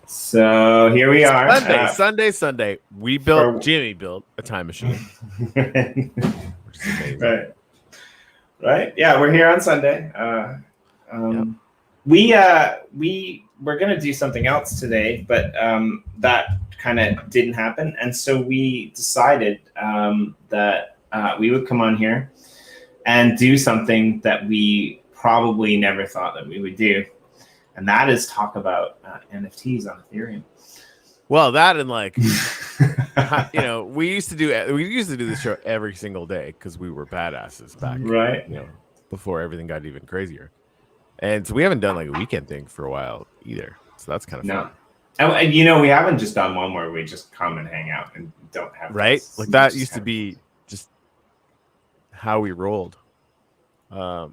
So here we are. Sunday. Jimmy built a time machine. Which is amazing. Right. Yeah, we're here on Sunday. We're gonna do something else today, but that kind of didn't happen, and so we decided that we would come on here and do something that we probably never thought that we would do, and that is talk about NFTs on Ethereum. Well, that and like, we used to do this show every single day because we were badasses back, right? Before everything got even crazier, and so we haven't done like a weekend thing for a while either. So that's kind of fun. And we haven't just done one where we just come and hang out and don't have like that used to be just how we rolled. Is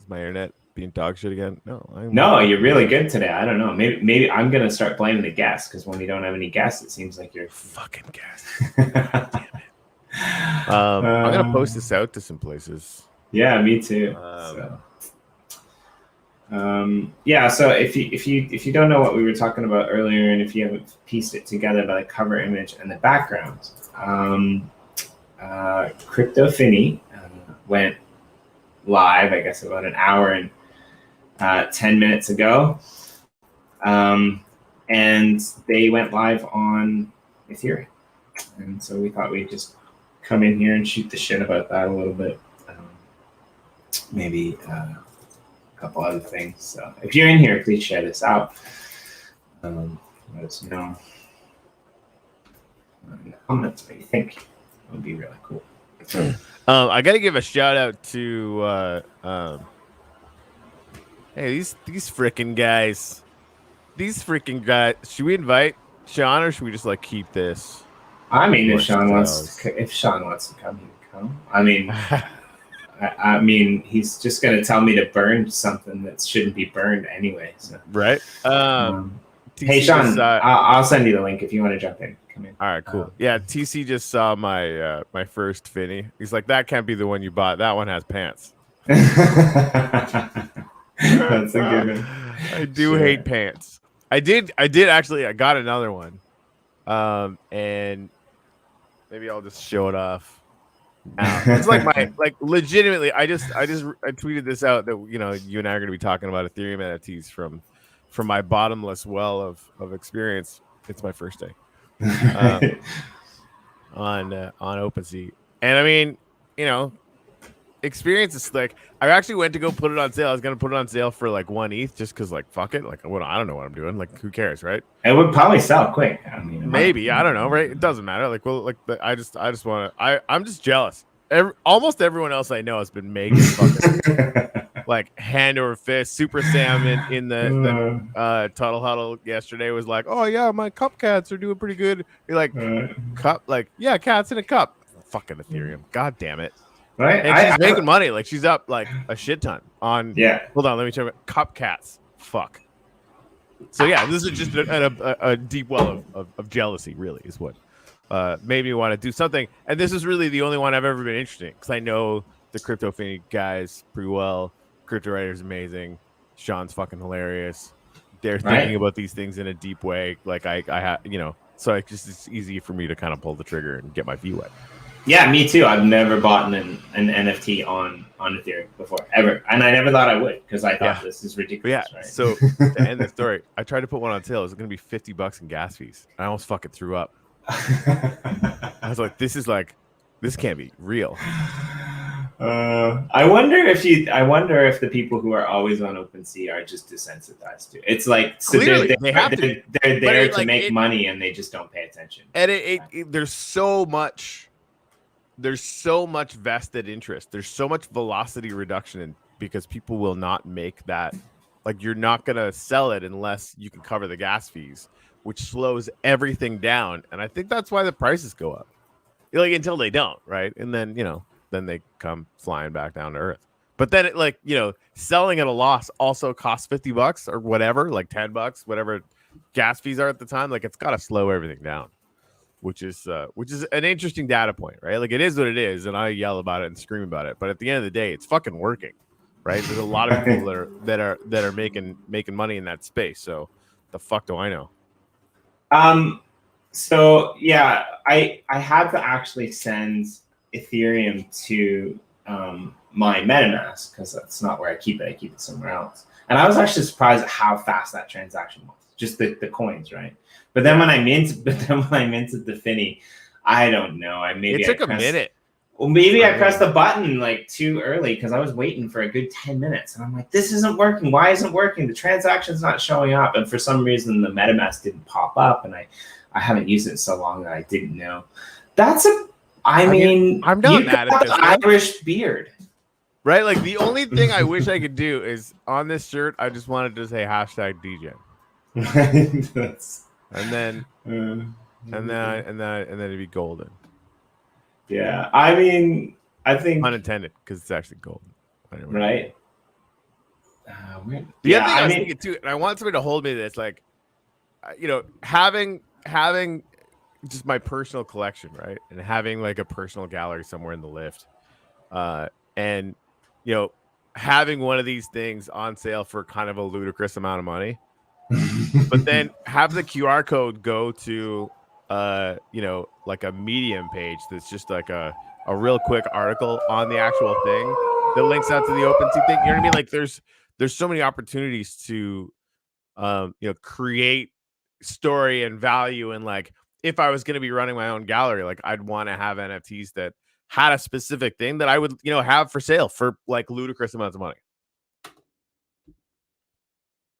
my internet being dog shit again? No, you're really good today. I don't know. Maybe I'm gonna start blaming the guests because when we don't have any guests, it seems like you're fucking guests. God damn it. I'm gonna post this out to some places. Yeah, me too. So if you don't know what we were talking about earlier, and if you haven't pieced it together by the cover image and the background, Crypto Finney went live, I guess, about an hour and 10 minutes ago, and they went live on Ethereum, and so we thought we'd just come in here and shoot the shit about that a little bit, maybe a couple other things. So if you're in here, please share this out. Let us know in the comments what you think. It would be really cool. I got to give a shout out to hey, these freaking guys. Should we invite Sean, or should we just like keep this? I mean, if Sean wants to come, he can come. I mean, he's just gonna tell me to burn something that shouldn't be burned anyway. So. Right. Hey, Sean, I'll send you the link if you want to jump in. Come in. All right, cool. Yeah, TC just saw my my first Finney. He's like, that can't be the one you bought. That one has pants. That's a good one. I do hate pants. I did actually. I got another one, and maybe I'll just show it off. It's like legitimately. I tweeted this out that you and I are going to be talking about Ethereum NFTs from my bottomless well of experience. It's my first day on OpenSea, and I mean, experience is like, I actually went to go put it on sale. I was going to put it on sale for like 1 ETH just because, like, fuck it. Like, I don't know what I'm doing. Like, who cares, right? It would probably sell quick. I mean, maybe. I don't know, right? It doesn't matter. Like, well, like, I just want to, I'm just jealous. Almost everyone else I know has been making fucking like hand over fist. Super Salmon in the Tuttle Huddle yesterday was like, oh yeah, my cup cats are doing pretty good. You're like, cup? Like, yeah, cats in a cup. Fucking Ethereum. God damn it. Right, and she's making money. Like, she's up like a shit ton on. Yeah. Hold on, let me check. Cup cats. Fuck. So yeah, this is just a deep well of jealousy. Really, is what made me want to do something. And this is really the only one I've ever been interested in because I know the Crypto Finney guys pretty well. Cryptowriter is amazing. Sean's fucking hilarious. They're thinking about these things in a deep way. Like I have, so it's easy for me to kind of pull the trigger and get my feet wet. Yeah, me too. I've never bought an NFT on Ethereum before, ever. And I never thought I would because I thought this is ridiculous. Yeah, right? So to end the story, I tried to put one on sale. It was going to be $50 in gas fees. I almost fucking threw up. I was like, this can't be real. I wonder if the people who are always on OpenSea are just desensitized to it. It's like, so clearly, they're there to make money and they just don't pay attention. And there's so much vested interest. There's so much velocity reduction because people will not make that. Like, you're not going to sell it unless you can cover the gas fees, which slows everything down. And I think that's why the prices go up. Like, until they don't, right? And then, then they come flying back down to earth. But then selling at a loss also costs $50 or whatever, like $10, whatever gas fees are at the time. Like, it's got to slow everything down. Which is an interesting data point, right? Like, it is what it is, and I yell about it and scream about it. But at the end of the day, it's fucking working. right? There's a lot of people that are making money in that space. So the fuck do I know? So yeah, I had to actually send Ethereum to my MetaMask because that's not where I keep it. I keep it somewhere else. And I was actually surprised at how fast that transaction was. Just the coins, right? But then when I minted the Finney, I don't know. It took a minute. Well, maybe I pressed the button like too early because I was waiting for a good 10 minutes. And I'm like, this isn't working. Why isn't it working? The transaction's not showing up. And for some reason, the MetaMask didn't pop up. And I haven't used it in so long that I didn't know. I'm not mad at this. Irish beard. Right? Like the only thing I wish I could do is on this shirt, I just wanted to say #DJ. and then it'd be golden. Yeah. I mean, I think unintended because it's actually golden. Anyway. Right. The other thing I was thinking too, and I want somebody to hold me to this, like, having just my personal collection, right, and having like a personal gallery somewhere in the lift, and having one of these things on sale for kind of a ludicrous amount of money, but then have the QR code go to like a Medium page that's just like a real quick article on the actual thing that links out to the OpenSea thing. You know what I mean? Like there's so many opportunities to create story and value. And like if I was going to be running my own gallery, like I'd want to have NFTs that had a specific thing that I would have for sale for like ludicrous amounts of money.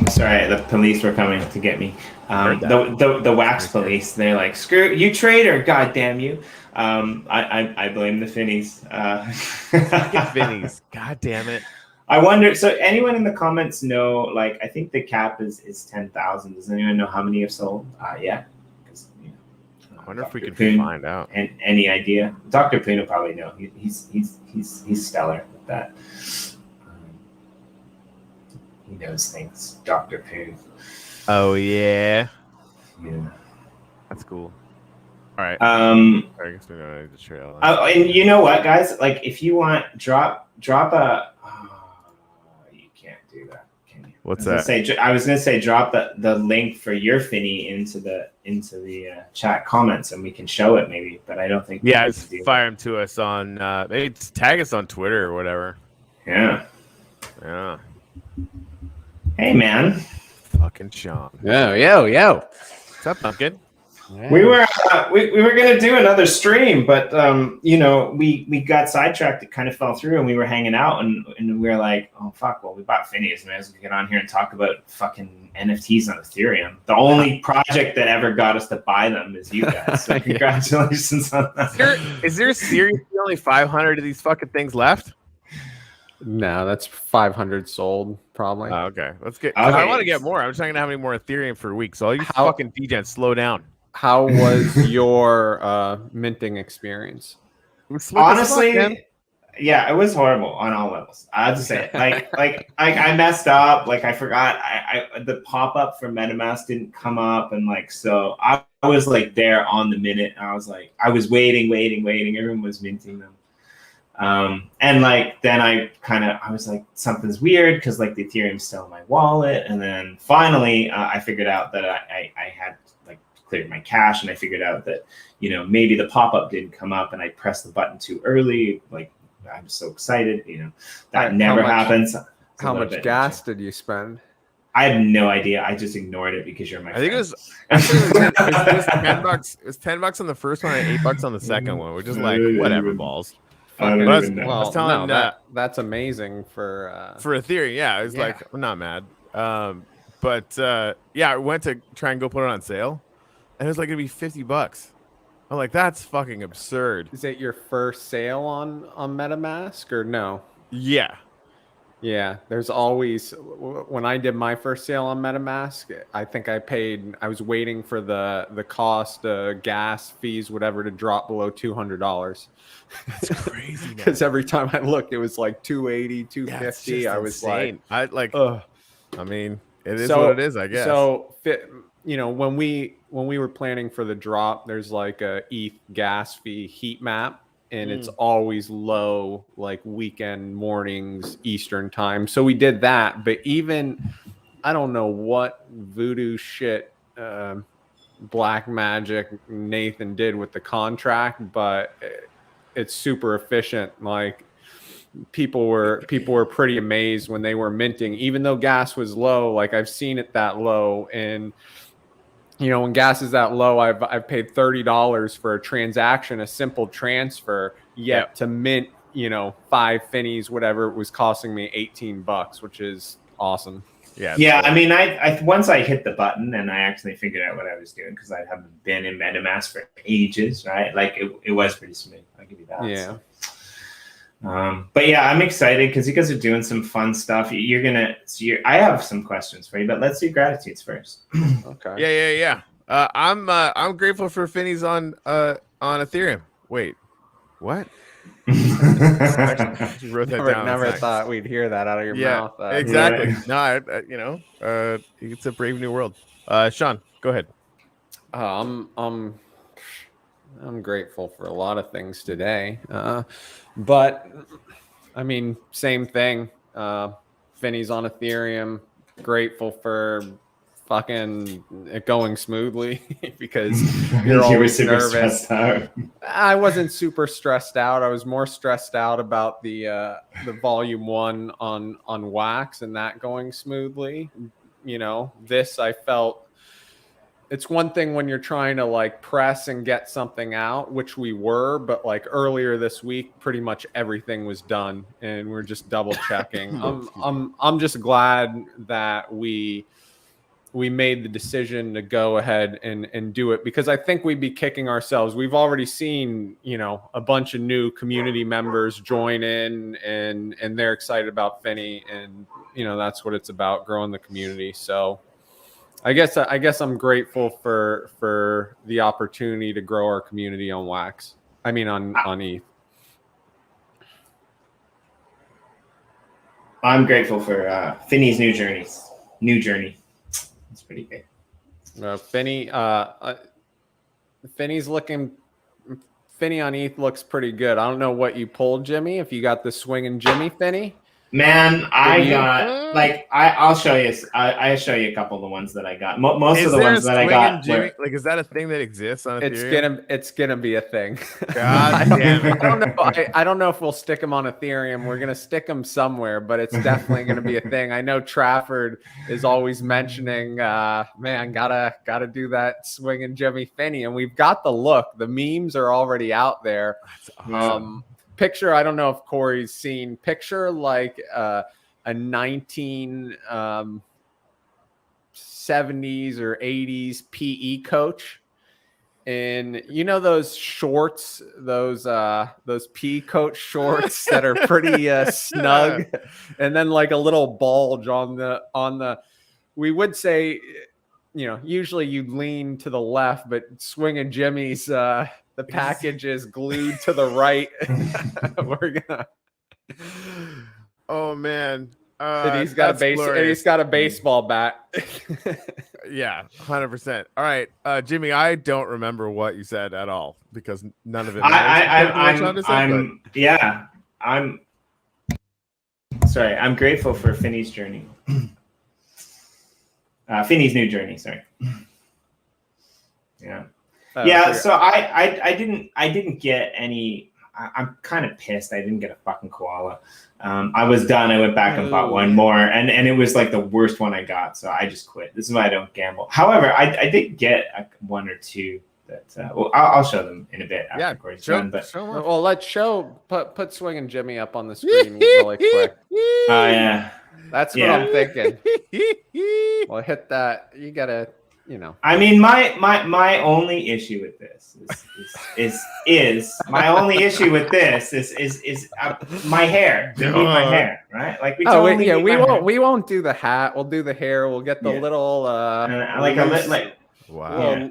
Sorry, the police were coming to get me. The wax police. They're like, "Screw you, traitor! God damn you!" I blame the Finneys. Finneys. God damn it! I wonder. So, anyone in the comments know? Like, I think the cap is 10,000. Does anyone know how many have sold? Yeah. I wonder if we could find out. And any idea? Dr. Poon will probably know. He's stellar with that. He knows things, Dr. Poon. Oh yeah. Yeah. That's cool. All right. I guess we don't need to trail. And you know what, guys? Like, if you want, drop a. You can't do that, can you? What's that? I was gonna say drop the link for your Finney into the chat comments, and we can show it maybe. But I don't think. Yeah, fire them to us on maybe tag us on Twitter or whatever. Yeah. Yeah. Hey, man. Fucking Sean. Yo. What's up, Pumpkin? Yeah. We were gonna do another stream, but we got sidetracked. It kind of fell through, and we were hanging out, and we were like, oh fuck, well we bought Finney, so we may as well get on here and talk about fucking NFTs on Ethereum. The only project that ever got us to buy them is you guys. So congratulations on that. Is there seriously only 500 of these fucking things left? No, that's 500 sold probably. Oh, okay, let's get. Okay. I want to get more. I'm just not gonna have any more Ethereum for a week. So all you fucking DJs, slow down. How was your minting experience? Honestly, yeah, it was horrible on all levels. I have to say it. Like I messed up. Like I forgot. The pop up for MetaMask didn't come up, and like so I was like there on the minute. And I was like, I was waiting. Everyone was minting them. And like then I was like, something's weird because like the Ethereum's still in my wallet, and then finally I figured out that I had like cleared my cache, and I figured out that maybe the pop-up didn't come up and I pressed the button too early. Like I'm so excited, that never happens. How much gas did you spend? I have no idea. I just ignored it because you're my friend. I think it was $10. It was $10 on the first one and $8 on the second one. We're just like, whatever, balls. I don't even know. Well, that's amazing for Ethereum. Yeah, I was like, I'm not mad. But I went to try and go put it on sale, and it was like gonna be $50. I'm like, that's fucking absurd. Is it your first sale on MetaMask or no? Yeah. Yeah, there's always, when I did my first sale on MetaMask, I think I was waiting for the cost, gas, fees, whatever, to drop below $200. That's crazy. Because every time I looked, it was like 280, 250. I was insane. like, I mean, it is what it is, I guess. So, when we were planning for the drop, there's like a ETH gas fee heat map. and it's always low like weekend mornings Eastern time. So we did that. But even I don't know what voodoo shit Black Magic Nathan did with the contract, but it's super efficient. Like people were pretty amazed when they were minting, even though gas was low. Like I've seen it that low, and you know, when gas is that low, I've paid $30 for a transaction, a simple transfer, yet to mint, you know, 5 Finneys, whatever it was costing me $18, which is awesome. Yeah. I mean, I once I hit the button and I actually figured out what I was doing, because I haven't been in MetaMask for ages, right? Like it was pretty smooth. I'll give you that. Yeah. So. But yeah, I'm excited because you guys are doing some fun stuff. I have some questions for you, but let's do gratitudes first. Okay. Yeah. I'm grateful for Finney's on Ethereum. Wait, what? Actually wrote that down. Never thought we'd hear that out of your mouth. Exactly. No, it's a brave new world. Sean, go ahead. I'm grateful for a lot of things today, but I mean, same thing. Finney's on Ethereum. Grateful for fucking it going smoothly because you're always nervous. I wasn't super stressed out. I was more stressed out about the volume 1 on Wax and that going smoothly. You know, this I felt. It's one thing when you're trying to like press and get something out, which we were, but like earlier this week, pretty much everything was done and we're just double checking. I'm just glad that we made the decision to go ahead and do it, because I think we'd be kicking ourselves. We've already seen, you know, a bunch of new community members join in and they're excited about Finney, and you know, that's what it's about, growing the community. So I guess I'm grateful for the opportunity to grow our community on Wax. I mean on ETH. I'm grateful for Finney's new journey. It's pretty good. Finney on ETH looks pretty good. I don't know what you pulled, Jimmy. If you got the swinging Jimmy Finney. Man, I'll show you. I'll show you a couple of the ones that I got. Most of the ones that I got. Is that a thing that exists on Ethereum? It's gonna be a thing. God damn it. I don't know if we'll stick them on Ethereum. We're gonna stick them somewhere, but it's definitely gonna be a thing. I know Trafford is always mentioning, man, gotta do that swinging Jimmy Finney, and we've got the look. The memes are already out there. That's awesome. Picture, I don't know if Corey's seen, picture like a 1970s or 80s PE coach. And you know those shorts, those PE coach shorts that are pretty snug, and then like a little bulge on the we would say, you know, usually you'd lean to the left, but swinging Jimmy's the package is glued to the right. We're gonna. Oh man! And he's got a baseball bat. Yeah, 100%. All right, Jimmy. I don't remember what you said at all because none of it. I'm sorry. I'm grateful for Finney's journey. Finney's new journey. Sorry. Yeah. So I didn't get any. I'm kind of pissed. I didn't get a fucking koala. I was done. I went back and bought one more, and it was like the worst one I got. So I just quit. This is why I don't gamble. However, I did get one or two that. I'll show them in a bit after Corey's done. But well, let's put swinging Jimmy up on the screen really quick. Oh yeah, that's what I'm thinking. Well, hit that. You gotta. You know, I mean, my only issue with this is my only issue with this is my hair. We need my hair, right? Like we won't do the hat. We'll do the hair. We'll get the little wow.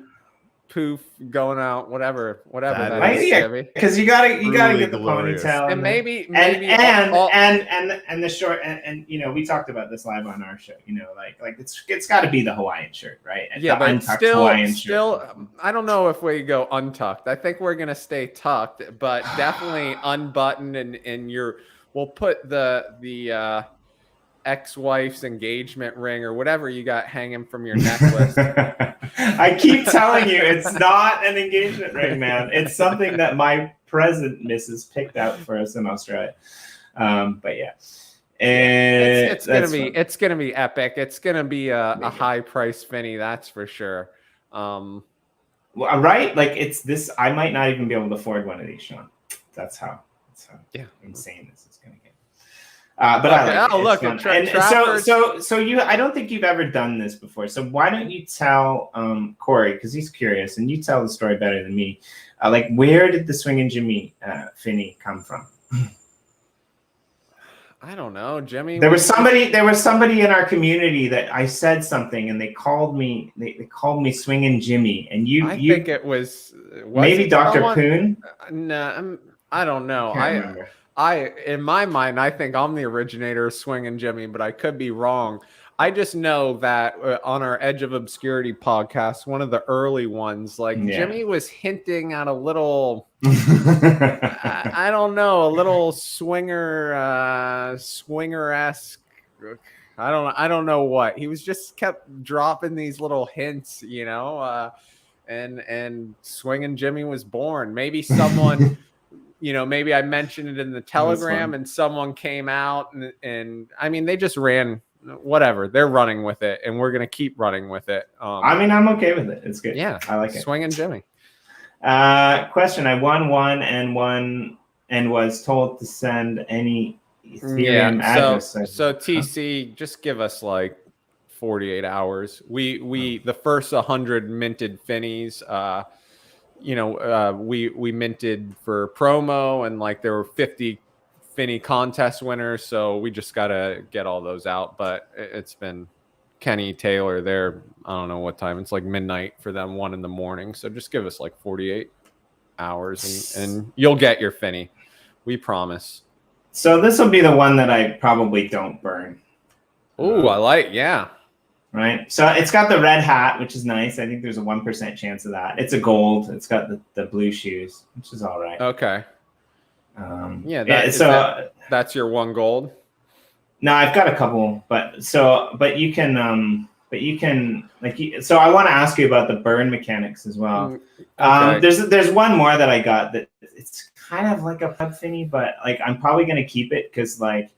poof going out, whatever That that is, yeah, Chevy. because you gotta Truly get the glorious. ponytail And maybe and the short and you know, we talked about this live on our show. You know, like it's got to be the Hawaiian shirt, right? yeah, the but untucked Hawaiian still, shirt. I don't know if we go untucked. I think we're gonna stay tucked, but definitely unbuttoned, and we'll put the ex-wife's engagement ring or whatever you got hanging from your necklace. I keep telling you, it's not an engagement ring, man. It's something that my present missus picked out for us in Australia. But yeah, It's gonna be epic. It's gonna be a high price Finney, that's for sure. Well, right? Like it's this. I might not even be able to afford one of these, Sean. That's how insane this is gonna get. But I like it. And so you. I don't think you've ever done this before. So why don't you tell Corey, because he's curious, and you tell the story better than me. Like, where did the Swingin' Jimmy Finney come from? I don't know, Jimmy. There was somebody in our community that I said something, and they called me. They called me Swingin' Jimmy, and I think it was maybe Dr. Poon. No, I don't know. I can't remember. In my mind, I think I'm the originator of Swingin' Jimmy, but I could be wrong. I just know that on our Edge of Obscurity podcast, one of the early ones, Jimmy was hinting at a little, I don't know, a little swinger-esque. I don't know what. He was just kept dropping these little hints, you know, and Swingin' Jimmy was born. Maybe someone. You know, maybe I mentioned it in the Telegram and someone came out and I mean, they just ran whatever. They're running with it and we're going to keep running with it. I mean, I'm okay with it. It's good. Yeah. I like it. Swingin' Jimmy. Question. I won one and was told to send any Ethereum address. So TC, just give us like 48 hours. We the first 100 minted Finneys, you know, we minted for promo and like there were 50 Finney contest winners. So we just got to get all those out. But it's been Kenny Taylor there. I don't know what time. It's like midnight for them, 1 a.m. So just give us like 48 hours and you'll get your Finney. We promise. So this will be the one that I probably don't burn. Oh, I like, yeah. Right. So it's got the red hat, which is nice. I think there's a 1% chance of that. It's a gold. It's got the blue shoes, which is all right. Okay. So that's your one gold. No, I've got a couple, but you can so I want to ask you about the burn mechanics as well. Okay. There's one more that I got that it's kind of like a pub Finney, but like I'm probably gonna keep it because like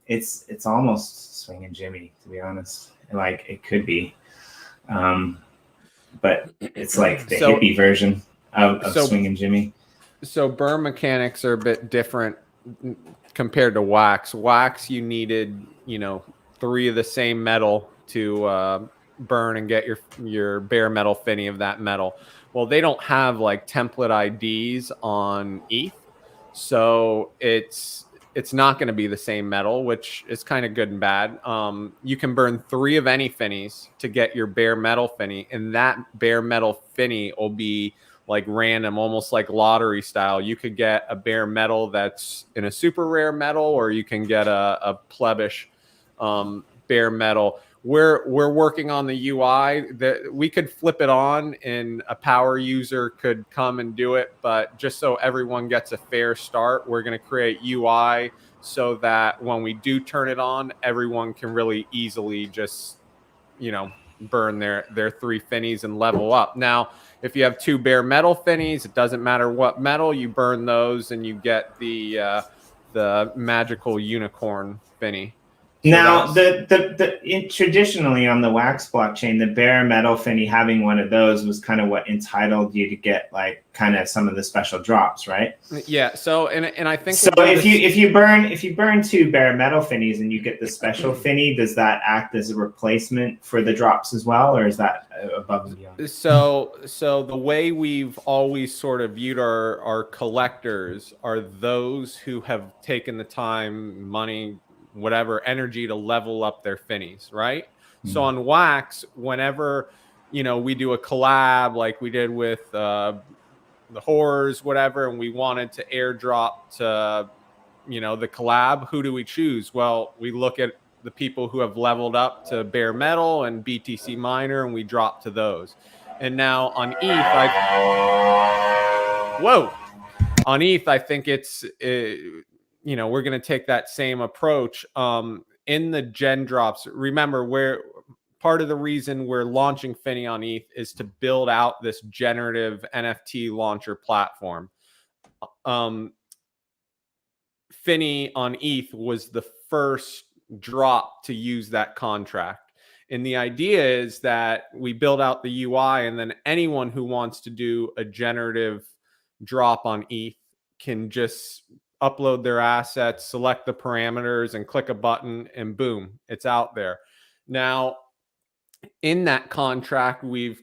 it's almost Swingin' Jimmy, to be honest. Like it could be, but it's like the hippie version of Swingin' Jimmy. So burn mechanics are a bit different compared to wax. Wax, you needed 3 of the same metal to burn and get your bare metal Finney of that metal. Well, they don't have like template IDs on ETH, so it's not going to be the same metal, which is kind of good and bad. You can burn 3 of any Finneys to get your bare metal Finney, and that bare metal Finney will be like random, almost like lottery style. You could get a bare metal that's in a super rare metal, or you can get a plebish bare metal. We're working on the UI that we could flip it on and a power user could come and do it. But just so everyone gets a fair start, we're going to create UI so that when we do turn it on, everyone can really easily just, burn their 3 Finneys and level up. Now, if you have 2 bare metal Finneys, it doesn't matter what metal, you burn those and you get the magical unicorn Finney. So now, traditionally on the Wax blockchain, the bare metal Finney, having one of those was kind of what entitled you to get like kind of some of the special drops, right? Yeah. So and I think so. If you burn 2 bare metal Finneys and you get the special Finney, does that act as a replacement for the drops as well, or is that above and beyond? So the way we've always sort of viewed our collectors are those who have taken the time, money, whatever energy to level up their Finneys, right? So on Wax, whenever we do a collab like we did with the Horrors, whatever, and we wanted to airdrop to, the collab, who do we choose? Well, we look at the people who have leveled up to bare metal and BTC miner, and we drop to those. And now on ETH, on ETH, I think it's, we're going to take that same approach. In the gen drops, remember, part of the reason we're launching Finney on ETH is to build out this generative NFT launcher platform. Finney on ETH was the first drop to use that contract. And the idea is that we build out the UI, and then anyone who wants to do a generative drop on ETH can just upload their assets, select the parameters, and click a button, and boom, it's out there. Now, in that contract, we've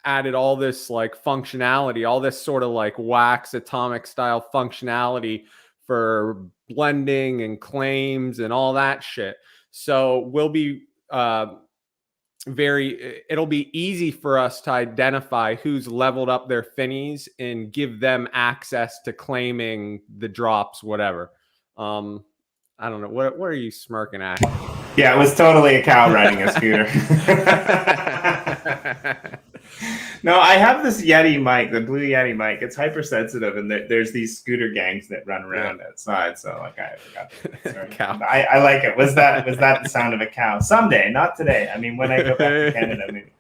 added all this like functionality, all this sort of like wax atomic style functionality for blending and claims and all that shit. So we'll be it'll be easy for us to identify who's leveled up their Finneys and give them access to claiming the drops, whatever. I don't know. What are you smirking at? Yeah, it was totally a cow riding a scooter. No, I have this Yeti mic, the blue Yeti mic. It's hypersensitive, and there's these scooter gangs that run around outside. So, like, I forgot. Cow. I like it. Was that the sound of a cow? Someday, not today. I mean, when I go back to Canada, maybe.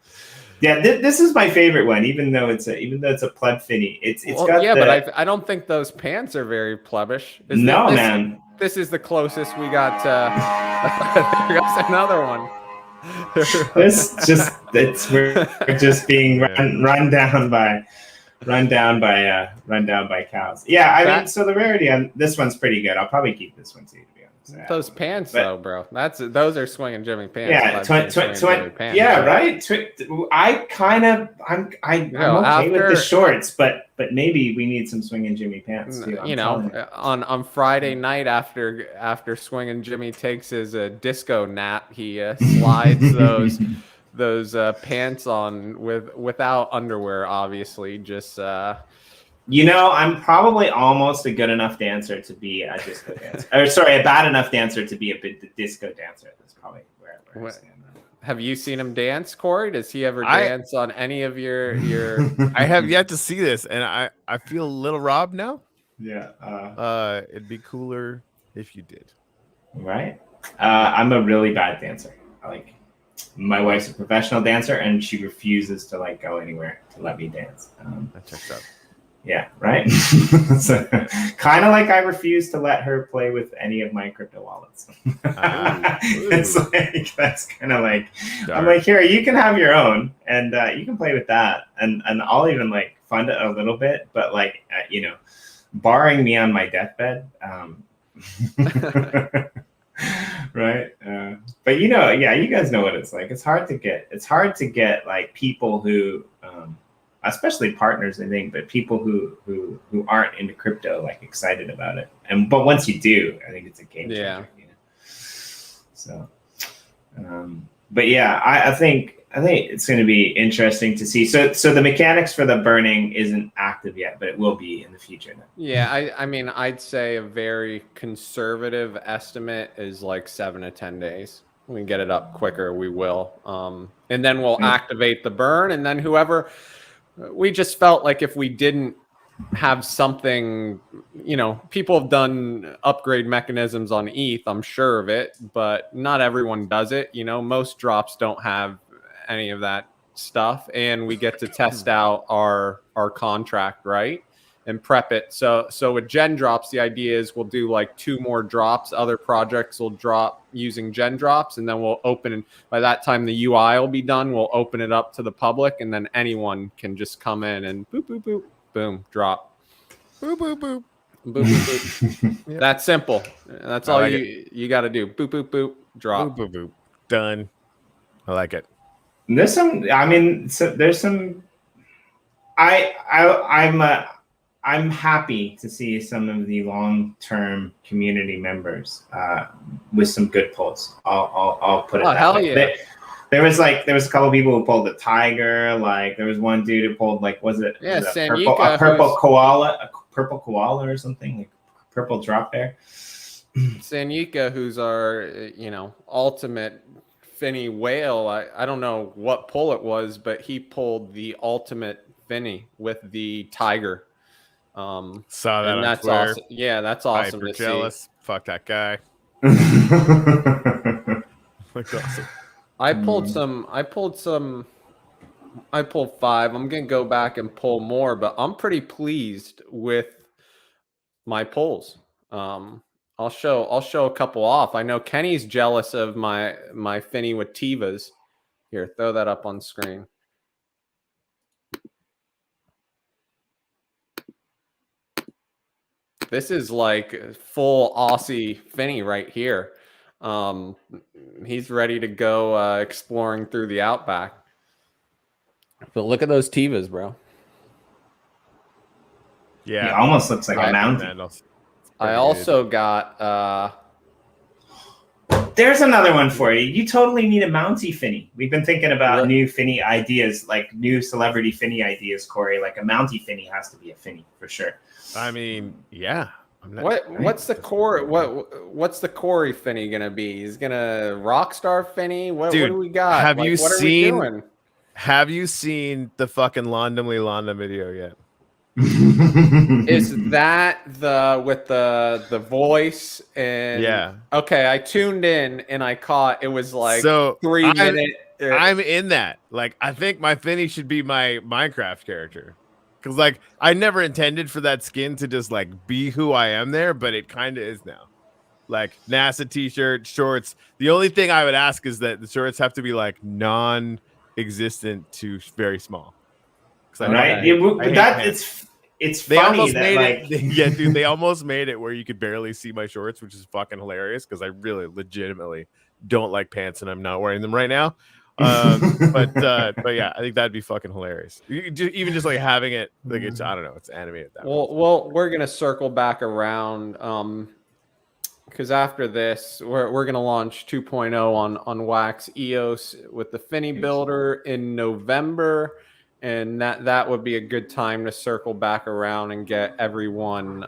Yeah, this is my favorite one, even though it's a pleb Finney. It's got but I don't think those pants are very plebbish. Man. This is the closest we got to. There's another one. We're just being run down by cows. Yeah, I mean, so the rarity on this one's pretty good. I'll probably keep this one too, to be honest. Those pants, though, bro. Those are swinging Jimmy pants. Yeah, right. I'm okay with the shorts, but maybe we need some swinging Jimmy pants too. On Friday night after swinging Jimmy takes his disco nap, he slides those pants on without underwear, obviously, just. I'm probably almost a good enough dancer to be a disco dancer. A bad enough dancer to be a disco dancer. That's probably where I stand. Have you seen him dance, Corey? Does he ever dance on any of your? I have yet to see this, and I feel a little robbed now. Yeah. It'd be cooler if you did. Right. I'm a really bad dancer. My wife's a professional dancer, and she refuses to go anywhere to let me dance. That checks out. Yeah, right. So, kind of like I refuse to let her play with any of my crypto wallets. It's like that's kind of like I'm like, here, you can have your own, and you can play with that, and I'll even fund it a little bit, but barring me on my deathbed, right? But you guys know what it's like. It's hard to get people who. Especially partners, I think, but people who aren't into crypto excited about it. But once you do, I think it's a game changer. Yeah. So, but yeah, I think it's going to be interesting to see. So the mechanics for the burning isn't active yet, but it will be in the future. Yeah, I mean, I'd say a very conservative estimate is 7 to 10 days. We can get it up quicker, we will. And then we'll activate the burn, and then whoever. We just felt like if we didn't have something, people have done upgrade mechanisms on ETH, I'm sure of it, but not everyone does it. Most drops don't have any of that stuff, and we get to test out our contract, right? And prep it. So with gen drops, the idea is we'll do 2 more drops. Other projects will drop using gen drops, and then we'll open. By that time, the UI will be done. We'll open it up to the public, and then anyone can just come in and boop, boop, boop, boom, drop. Boop, boop, boop. Boop, boop, boop. Yep. That's simple. That's all you got to do. Boop, boop, boop, drop. Boop, boop, boop. Done. I like it. There's some. I'm happy to see some of the long-term community members with some good pulls. I'll put it that hell way. Yeah. There was a couple people who pulled the tiger. Like there was one dude who pulled was it a purple koala or something, like purple drop bear. Sanyika, who's our ultimate Finney whale. I don't know what pull it was, but he pulled the ultimate Finney with the tiger. Saw that on that's Twitter. awesome. Yeah, that's awesome to jealous. see. Fuck that guy. Awesome. I pulled 5. I'm gonna go back and pull more, but I'm pretty pleased with my pulls. I'll show a couple off. I know Kenny's jealous of my Finney with Tivas. Here, throw that up on screen. This is like full Aussie Finney right here. He's ready to go exploring through the outback. But look at those Tivas, bro. Yeah, it almost looks like a mountain. I also got there's another one for you. You totally need a Mountie Finney. We've been thinking about new Finney ideas, like new celebrity Finney ideas, Corey. Like a Mountie Finney has to be a Finney for sure. I mean, yeah. What's the core? What's the Corey Finney gonna be? He's gonna Rockstar Finney. What do we got? Have you seen? Have you seen the fucking Londomly Londa video yet? Is that the with the voice and yeah? Okay, I tuned in and I caught it was like 3 minutes. I'm in that. Like, I think my Finney should be my Minecraft character. Because, like, I never intended for that skin to just, like, be who I am there, but it kind of is now. Like, NASA t-shirt, shorts. The only thing I would ask is that the shorts have to be, like, non-existent to very small. Right? It's they funny almost that, made like... it. Yeah, dude, they almost made it where you could barely see my shorts, which is fucking hilarious because I really legitimately don't like pants and I'm not wearing them right now. But yeah, I think that'd be fucking hilarious. Even just like having it, like it's, I don't know, it's animated that way. Well, we're gonna circle back around because after this, we're gonna launch 2.0 on Wax EOS with the Finney builder in November, and that would be a good time to circle back around and get everyone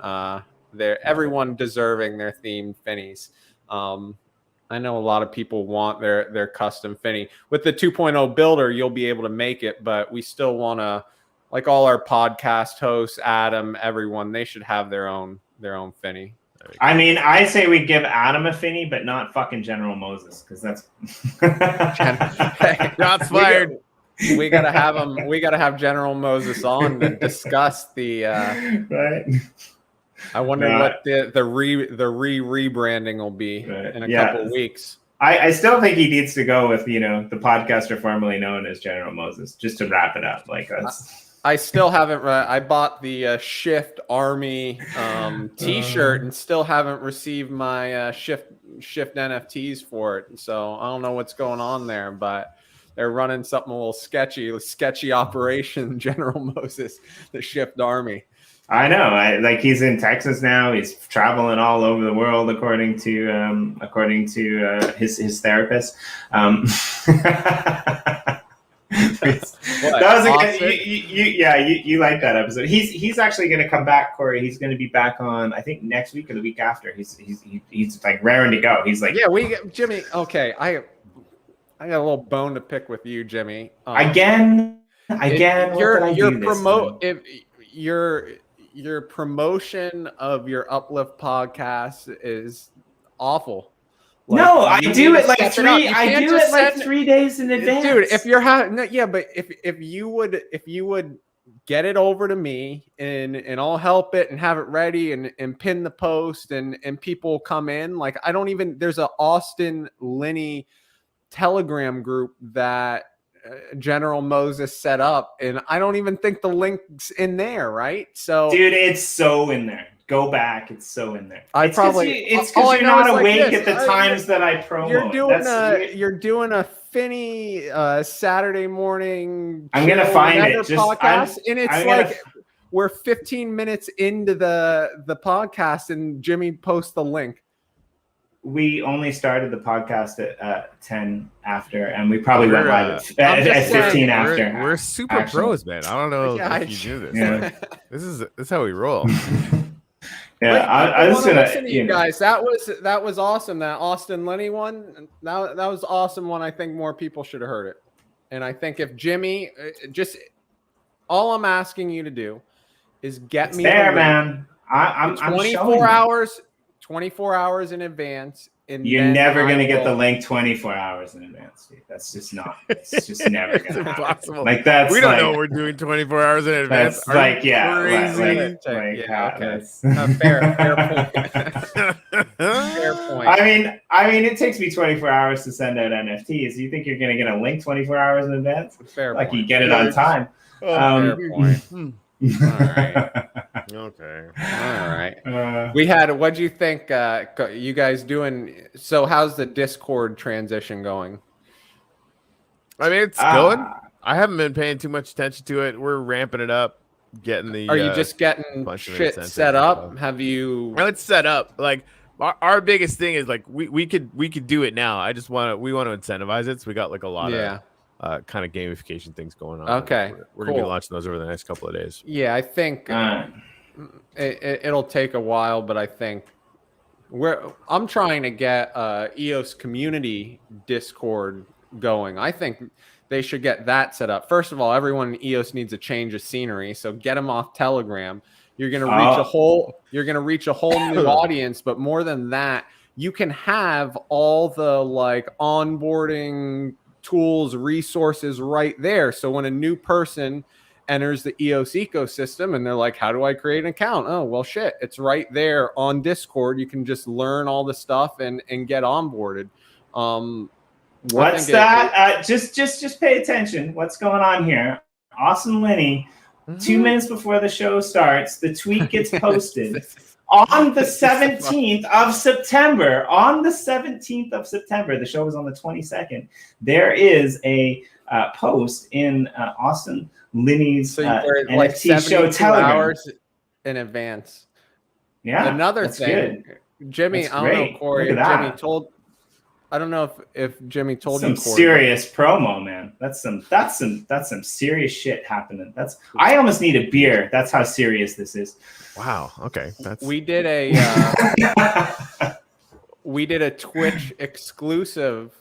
everyone deserving their themed Finneys. I know a lot of people want their custom Finney. With the 2.0 builder, you'll be able to make it, but we still want to, like all our podcast hosts, Adam, everyone, they should have their own Finney. I mean, I say we give Adam a Finney, but not fucking General Moses, because that's shots fired. We gotta have him. We gotta have General Moses on to discuss the. Right. I wonder what the rebranding will be in a couple of weeks. I still think he needs to go with the podcaster formerly known as General Moses, just to wrap it up. Like I still haven't. I bought the Shift Army T-shirt and still haven't received my Shift NFTs for it. So I don't know what's going on there, but they're running something a little sketchy operation. General Moses, the Shift Army. I know. Like he's in Texas now. He's traveling all over the world, according to his therapist. That was you like that episode. He's actually going to come back, Corey. He's going to be back on, I think, next week or the week after. He's like raring to go. He's like, Jimmy. Okay, I got a little bone to pick with you, Jimmy. Again. Your promotion of your Uplift podcast is awful. No, I do it like 3 days in advance, dude. If you're but if you would get it over to me and I'll help it and have it ready and pin the post and people come in. Like there's a Austin Linney Telegram group that General Moses set up, and I don't even think the link's in there, right? So, dude, it's so in there. Go back; it's so in there. It's because you're not awake at the times that I promote. You're doing a Finney Saturday morning. I'm gonna find it. Podcast, and it's we're 15 minutes into the podcast, and Jimmy posts the link. we only started the podcast at 10 after, and we probably went live at 15 after. We're super pros, man. I don't know if you do this. Yeah. Like, this is how we roll. Yeah, I was gonna listen to you guys. That was awesome. That Austin Linney one. That was awesome one. I think more people should have heard it. And I think if Jimmy, just all I'm asking you to do is get me there, man. I'm 24 hours. 24 hours in advance. And you're never going to get the link 24 hours in advance, Steve. That's just not. It's just never going to happen. Impossible. Like that's. We don't know we're doing 24 hours in advance. That's like crazy. Okay. Fair point. Fair point. I mean, it takes me 24 hours to send out NFTs. You think you're going to get a link 24 hours in advance? Fair like point. you get it on time. Fair point. All right. Okay. All right. What'd you think? You guys doing? So, how's the Discord transition going? I mean, it's going. I haven't been paying too much attention to it. We're ramping it up, getting the. Are you just getting shit set up? Have you? No, it's set up. Like our biggest thing is like we could do it now. We want to incentivize it. So we got like a lot of. Kind of gamification things going on. Okay, we're gonna be launching those over the next couple of days. Yeah, I think it'll take a while, but I think I'm trying to get EOS community Discord going. I think they should get that set up. First of all, everyone in EOS needs a change of scenery, so get them off Telegram. You're gonna reach a whole new audience, but more than that, you can have all the like onboarding tools, resources right there. So when a new person enters the EOS ecosystem and they're like, how do I create an account? Oh, well, shit. It's right there on Discord. You can just learn all the stuff and get onboarded. What's that? Just pay attention. What's going on here? Austin Linney, 2 minutes before the show starts, the tweet gets posted. On the 17th of September, the show was on the 22nd. There is a post in Austin Linney's NFT like show Telegram. Hours in advance. Yeah. Another thing, good. Jimmy, That's I don't great. know, Corey, if Jimmy told. I don't know if Jimmy told you. Some serious promo, man. That's some serious shit happening. I almost need a beer. That's how serious this is. Wow. Okay. We did a Twitch exclusive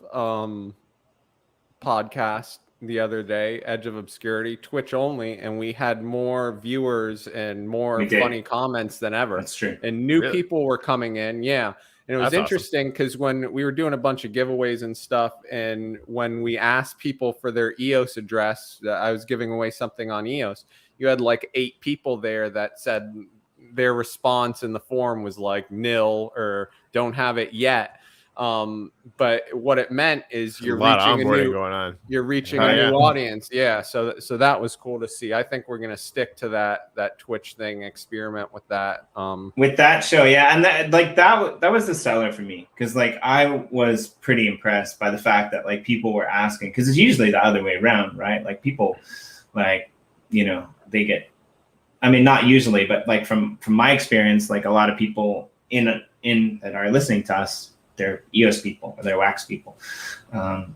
podcast the other day, Edge of Obscurity, Twitch only, and we had more viewers and more funny comments than ever. That's true. And new people were coming in. Yeah. And it was interesting because when we were doing a bunch of giveaways and stuff, and when we asked people for their EOS address, I was giving away something on EOS. You had like 8 people there that said their response in the forum was like nil or don't have it yet. But what it meant is you're reaching a new audience. Yeah. So that was cool to see. I think we're going to stick to that Twitch thing, experiment with that. With that show. Yeah. And that was the seller for me. Cause like, I was pretty impressed by the fact that like people were asking, cause it's usually the other way around, right? Like people like, they get, I mean, not usually, but like from my experience, like a lot of people in that are listening to us, they're EOS people or they're wax people.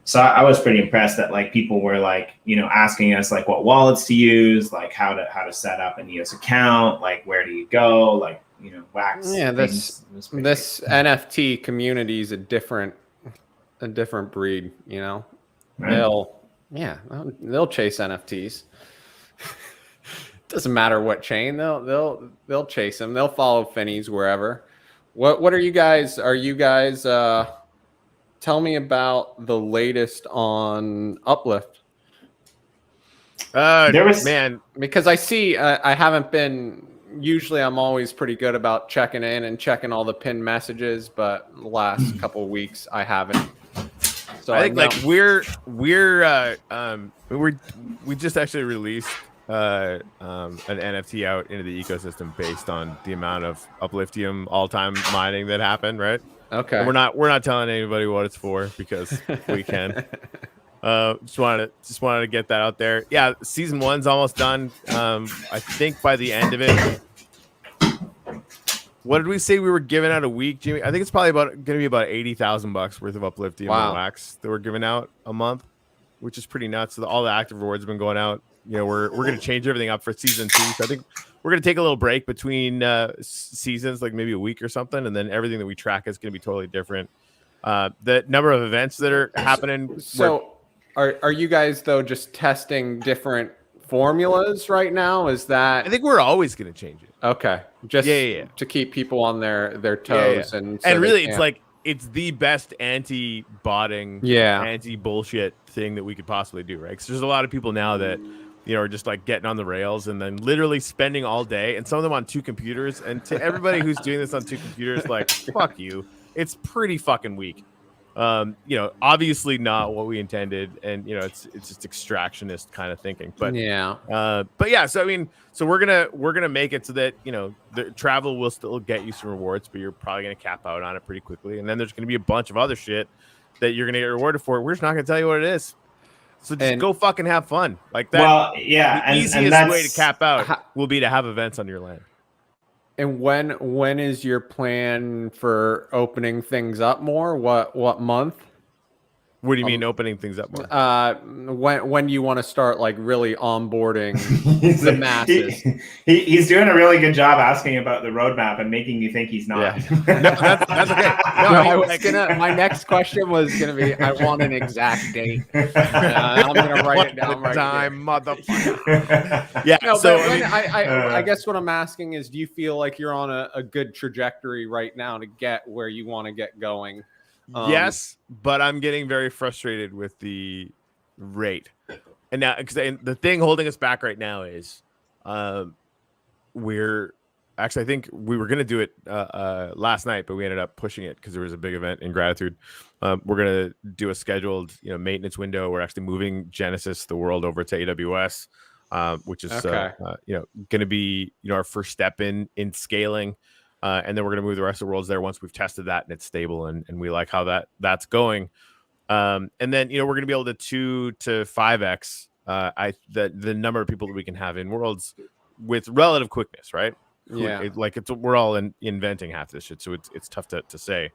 So I was pretty impressed that like people were like, asking us like what wallets to use, like how to set up an EOS account, like where do you go, like wax. Yeah, this NFT community is a different breed. Right. They'll chase NFTs. Doesn't matter what chain, they'll chase them. They'll follow Finney's wherever. What are you guys? Are you guys? Tell me about the latest on Uplift. Because I see I haven't been. Usually, I'm always pretty good about checking in and checking all the pinned messages, but the last couple of weeks I haven't. So I think like we just actually released an NFT out into the ecosystem based on the amount of Upliftium all-time mining that happened, right? Okay. And we're not telling anybody what it's for because we can. Just wanted to get that out there. Yeah, season 1's almost done. I think by the end of it, What did we say we were giving out a week, Jimmy? I think it's probably going to be about $80,000 worth of Upliftium and wax that we're giving out a month, which is pretty nuts. So all the active rewards have been going out. You know, we're going to change everything up for season 2. So I think we're going to take a little break between seasons, like maybe a week or something, and then everything that we track is going to be totally different. The number of events that are happening. So are you guys though just testing different formulas right now? Is that? I think we're always going to change it. Okay, just to keep people on their toes, and really, it's like it's the best anti-botting, anti-bullshit thing that we could possibly do, right? Because there's a lot of people now that are just like getting on the rails and then literally spending all day, and some of them on 2 computers. And to everybody who's doing this on 2 computers, like fuck you, it's pretty fucking weak. Obviously not what we intended, and it's just extractionist kind of thinking. But so I mean, so we're gonna make it so that the travel will still get you some rewards, but you're probably gonna cap out on it pretty quickly, and then there's gonna be a bunch of other shit that you're gonna get rewarded for. We're just not gonna tell you what it is. So just go fucking have fun like that. Well, yeah, the easiest way to cap out will be to have events on your land. And when is your plan for opening things up more? What month? What do you mean opening things up more? When do you want to start like really onboarding the masses? He's doing a really good job asking about the roadmap and making you think he's not. Yeah. No, that's okay. No, my next question was gonna be, I want an exact date. I'm gonna write it down right time, motherfucker. I guess what I'm asking is, do you feel like you're on a good trajectory right now to get where you want to get going? Yes, but I'm getting very frustrated with the rate, and now because the thing holding us back right now is, we're actually, I think we were gonna do it last night, but we ended up pushing it because there was a big event in Gratitude. We're gonna do a scheduled maintenance window. We're actually moving Genesis, the world, over to AWS, which is gonna be our first step in scaling. And then we're going to move the rest of the worlds there once we've tested that and it's stable and we like how that's going. And then, we're going to be able to 2 to 5x the number of people that we can have in worlds with relative quickness, right? Yeah. We're all inventing half this shit. So it's tough to say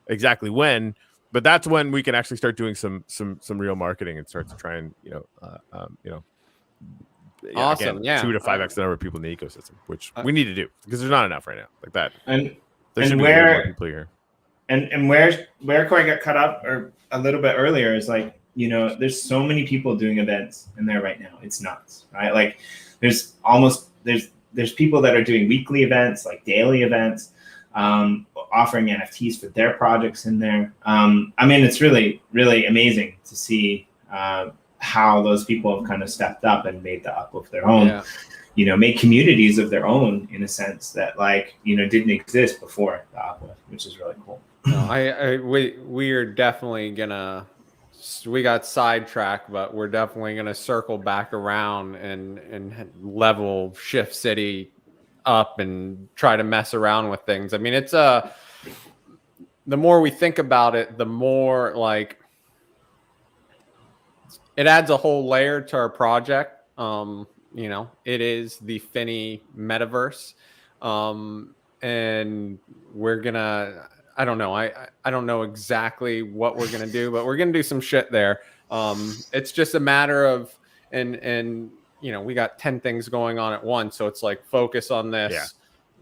exactly when, but that's when we can actually start doing some real marketing and start to try and, awesome. Again, 2 to 5x the number of people in the ecosystem, which we need to do because there's not enough right now like that. And there should be more people here. And where Corey got cut up or a little bit earlier is like, there's so many people doing events in there right now. It's nuts, right? Like there's people that are doing weekly events, like daily events, offering NFTs for their projects in there. I mean, it's really, really amazing to see how those people have kind of stepped up and made the Uplift their own, made communities of their own in a sense that didn't exist before the Uplift, which is really cool. No, we are definitely gonna, we got sidetracked, but we're definitely gonna circle back around and level Shift City up and try to mess around with things. I mean, it's the more we think about it, the more like it adds a whole layer to our project. It is the Finney metaverse. And we're gonna, I don't know. I don't know exactly what we're gonna do, but we're gonna do some shit there. It's just a matter of, and we got 10 things going on at once. So it's like, focus on this,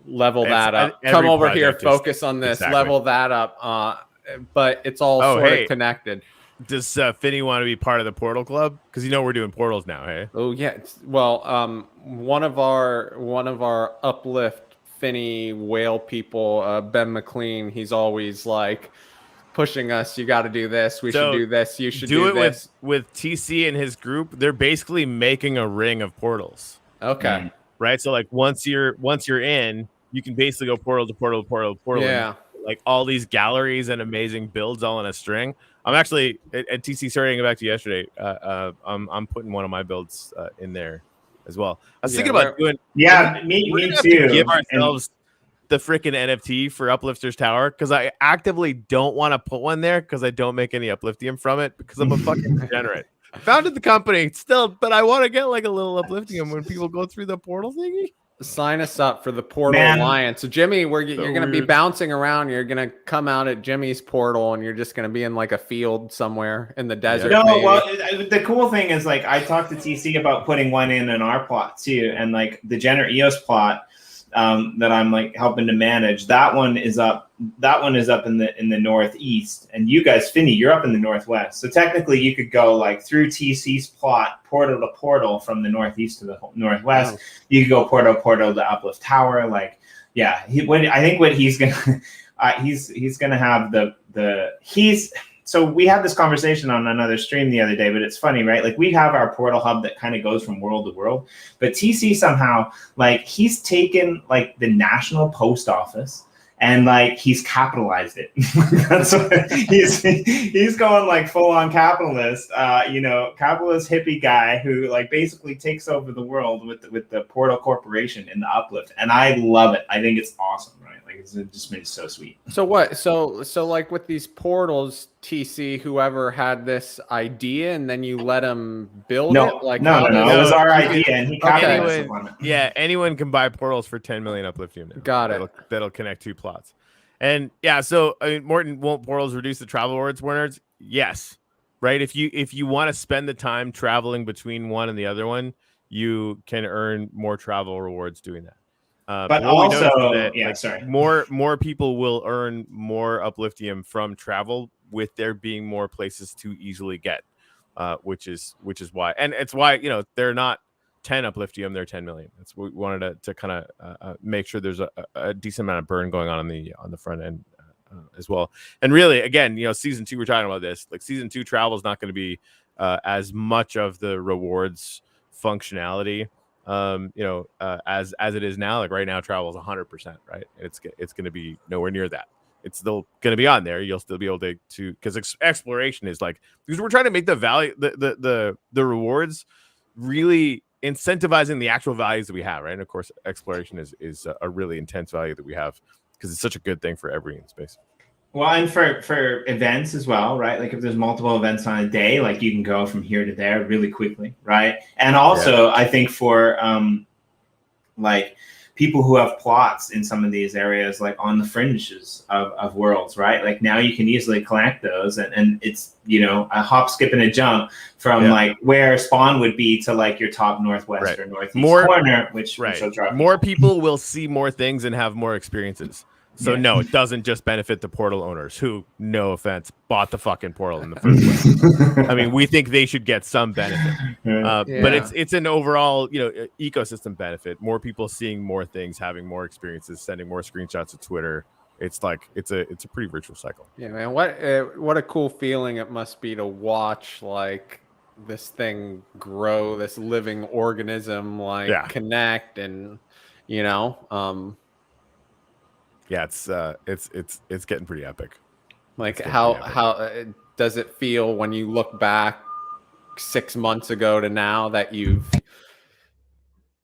level that up, come over here, focus on this, level that up. But it's all sort of connected. Does Finney want to be part of the Portal Club? Because we're doing portals now, hey? Oh yeah. Well, one of our Uplift Finney whale people, Ben McLean, he's always like pushing us. You got to do this. We should do this. You should do it this. with TC and his group. They're basically making a ring of portals. Okay. Right. So like once you're in, you can basically go portal to portal to portal to portal. Yeah. Like all these galleries and amazing builds all in a string. I'm actually at TC. Sorry, to get back to yesterday. I'm putting one of my builds in there as well. I was thinking about doing. Yeah, me too. Give ourselves the freaking NFT for Uplifters Tower because I actively don't want to put one there because I don't make any Upliftium from it because I'm a fucking degenerate. Founded the company still, but I want to get like a little Upliftium when people go through the portal thingy. Sign us up for the Portal Man. Alliance. So Jimmy, you're So going to be weird. bouncing around. You're going to come out at Jimmy's portal, and you're just going to be in like a field somewhere in the desert. No, maybe. well, the cool thing is like I talked to TC about putting one in our plot too, and like the Jenner EOS plot that I'm like helping to manage. That one is up. That one is up in the northeast, and you guys, Finney, you're up in the northwest. So technically, you could go like through TC's plot, portal to portal from the northeast to the northwest. Wow. You could go portal to Uplift Tower. Like, yeah, I think what he's gonna he's gonna have So we had this conversation on another stream the other day, but it's funny, right? Like we have our portal hub that kind of goes from world to world, but TC somehow, like he's taken like the national post office and like he's capitalized it. That's what he's going like full on capitalist, capitalist hippie guy who like basically takes over the world with the Portal Corporation in the Uplift, and I love it. I think it's awesome, right? Like it's just made it so sweet. So what? So like with these portals, TC, whoever had this idea, and then you let him build it. Like no. It was our idea, and he capitalized anyone, on it. Yeah, anyone can buy portals for 10 million Upliftium now. Got it. That'll connect 2 plots. And yeah, so I mean, Morton, won't portals reduce the travel rewards, Warners? Yes, right. If you want to spend the time traveling between one and the other one, you can earn more travel rewards doing that. But also, more people will earn more Upliftium from travel with there being more places to easily get, which is why, and it's why they're not 10 Upliftium, they're 10 million. That's what we wanted to kind of make sure there's a decent amount of burn going on the front end as well. And really, again, season 2, we're talking about this. Like season 2 travel is not going to be as much of the rewards functionality as it is now. Like right now, travel is 100%, right? It's going to be nowhere near that. It's still going to be on there. You'll still be able to because exploration is like, because we're trying to make the value, the rewards really incentivizing the actual values that we have, right? And of course, exploration is a really intense value that we have because it's such a good thing for everybody in space. Well, and for events as well, right? Like if there's multiple events on a day, like you can go from here to there really quickly, right? And also, I think for like people who have plots in some of these areas, like on the fringes of worlds, right? Like now you can easily collect those, and it's a hop, skip, and a jump from like where spawn would be to like your top northwest or northeast corner, which will drive more people will see more things and have more experiences. So no, it doesn't just benefit the portal owners who, no offense, bought the fucking portal in the first place. I mean, we think they should get some benefit, but it's an overall ecosystem benefit. More people seeing more things, having more experiences, sending more screenshots to Twitter. It's like it's a pretty virtual cycle. Yeah, man. What a cool feeling it must be to watch like this thing grow, this living organism, like connect, and yeah, it's getting pretty epic. Like how does it feel when you look back 6 months ago to now that you've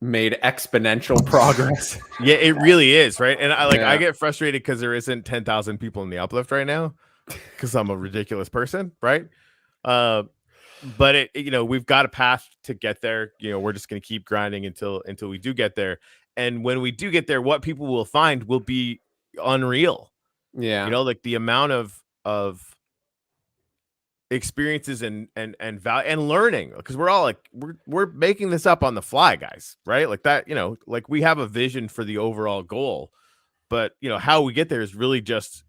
made exponential progress? Yeah, it really is, right? And I get frustrated because there isn't 10,000 people in the Uplift right now because I'm a ridiculous person, right? But we've got a path to get there. We're just going to keep grinding until we do get there. And when we do get there, what people will find will be unreal. Like the amount of experiences and value and learning, because we're all like we're making this up on the fly, guys, right? Like that, like we have a vision for the overall goal, but how we get there is really just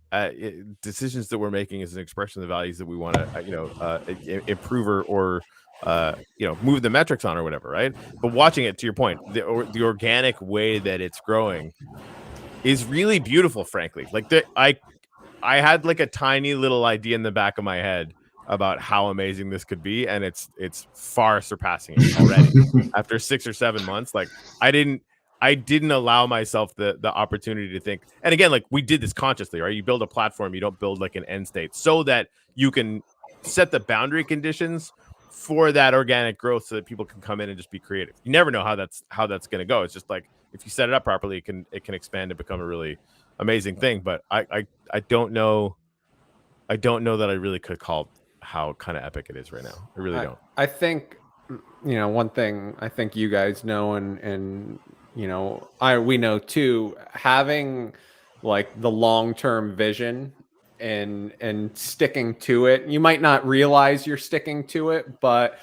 decisions that we're making as an expression of the values that we want to improve or move the metrics on or whatever, right? But watching it, to your point, the organic way that it's growing is really beautiful, frankly. Like I had like a tiny little idea in the back of my head about how amazing this could be, and it's far surpassing it already. After 6 or 7 months, like I didn't allow myself the opportunity to think. And again, like we did this consciously, right? You build a platform, you don't build like an end state, so that you can set the boundary conditions for that organic growth so that people can come in and just be creative. You never know how that's going to go. It's just like if you set it up properly, it can expand and become a really amazing thing. But I don't know that I really could call how kind of epic it is right now. I really don't. I think one thing I think you guys know, and we know too, having like the long-term vision and sticking to it. You might not realize you're sticking to it, but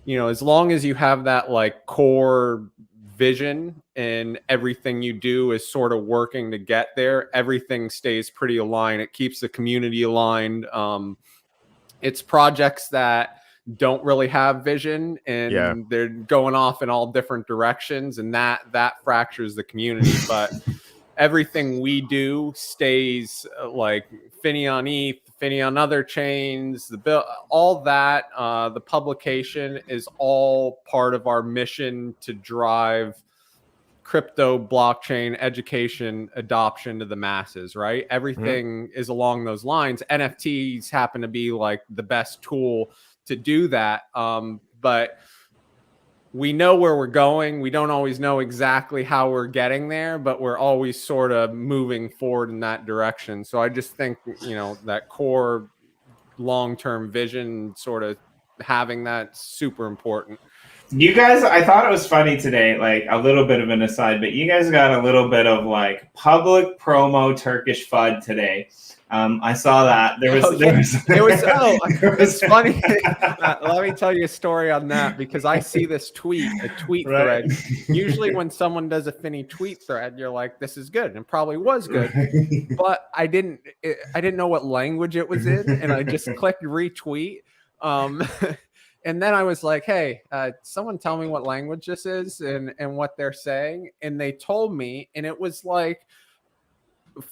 as long as you have that like core vision and everything you do is sort of working to get there, everything stays pretty aligned. It keeps the community aligned. It's projects that don't really have vision and they're going off in all different directions, and that fractures the community. But everything we do stays like Finney on ETH, Finney on other chains, the bill, all that. The publication is all part of our mission to drive crypto blockchain education adoption to the masses, right? Everything is along those lines. NFTs happen to be like the best tool to do that. But we know where we're going. We don't always know exactly how we're getting there, but we're always sort of moving forward in that direction. So I just think, that core long-term vision, sort of having that, super important. You guys, I thought it was funny today, like a little bit of an aside, but you guys got a little bit of like public promo Turkish FUD today. I saw that. It's funny. Let me tell you a story on that, because I see this tweet thread. Usually when someone does a Finney tweet thread, you're like, this is good, and it probably was good. But I didn't know what language it was in, and I just clicked retweet. And then I was like, hey, someone tell me what language this is and what they're saying. And they told me, and it was like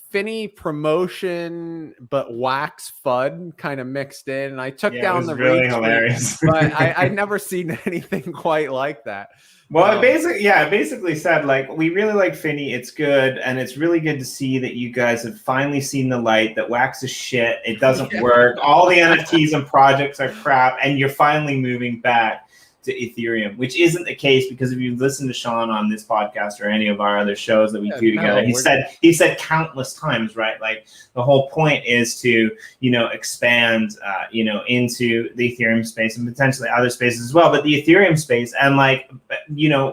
Finney promotion, but wax FUD kind of mixed in. And I took down the really retweet, hilarious. but I'd never seen anything quite like that. Well, it basically said, like, we really like Finney. It's good. And it's really good to see that you guys have finally seen the light, that wax is shit. It doesn't work. All the NFTs and projects are crap. And you're finally moving back to Ethereum, which isn't the case, because if you listen to Sean on this podcast or any of our other shows that we do together, he said countless times, right? Like, the whole point is to, expand, into the Ethereum space and potentially other spaces as well. But the Ethereum space, and like,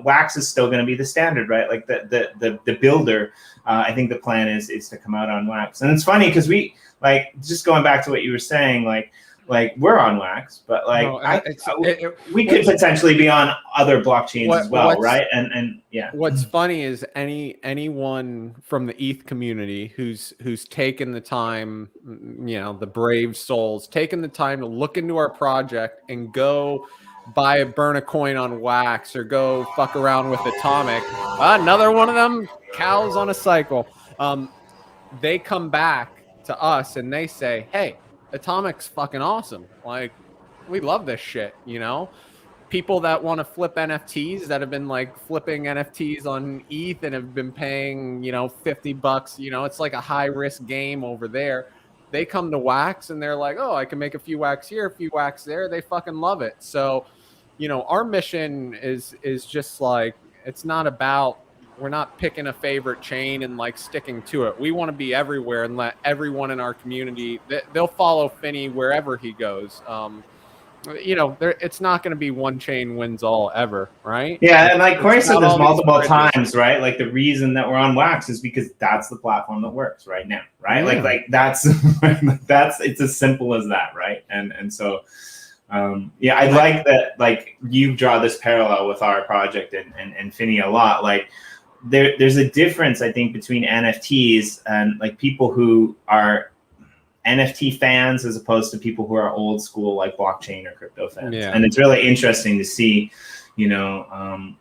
wax is still going to be the standard, right? Like the builder, I think the plan is to come out on wax. And it's funny because we, like, just going back to what you were saying, like we're on wax, but like we could potentially be on other blockchains as well, right? And yeah. What's funny is anyone from the ETH community who's taken the time, the brave souls, taken the time to look into our project and go burn a coin on wax, or go fuck around with Atomic. Another one of them cows on a cycle. They come back to us and they say, hey, Atomic's fucking awesome. Like, we love this shit, People that want to flip NFTs, that have been like flipping NFTs on ETH and have been paying, $50, it's like a high risk game over there. They come to wax and they're like, oh, I can make a few wax here, a few wax there. They fucking love it. So, our mission is just like, it's not about, we're not picking a favorite chain and like sticking to it. We want to be everywhere and let everyone in our community, they'll follow Finney wherever he goes. It's not going to be one chain wins all ever, right? Yeah, and like Corey said this multiple times, right? Like, the reason that we're on wax is because that's the platform that works right now, right? Yeah. Like that's it's as simple as that, right? And so I like that, like, you draw this parallel with our project and Finney a lot. Like, there's a difference, I think, between NFTs and like people who are NFT fans as opposed to people who are old school, like blockchain or crypto fans. Yeah. And it's really interesting to see,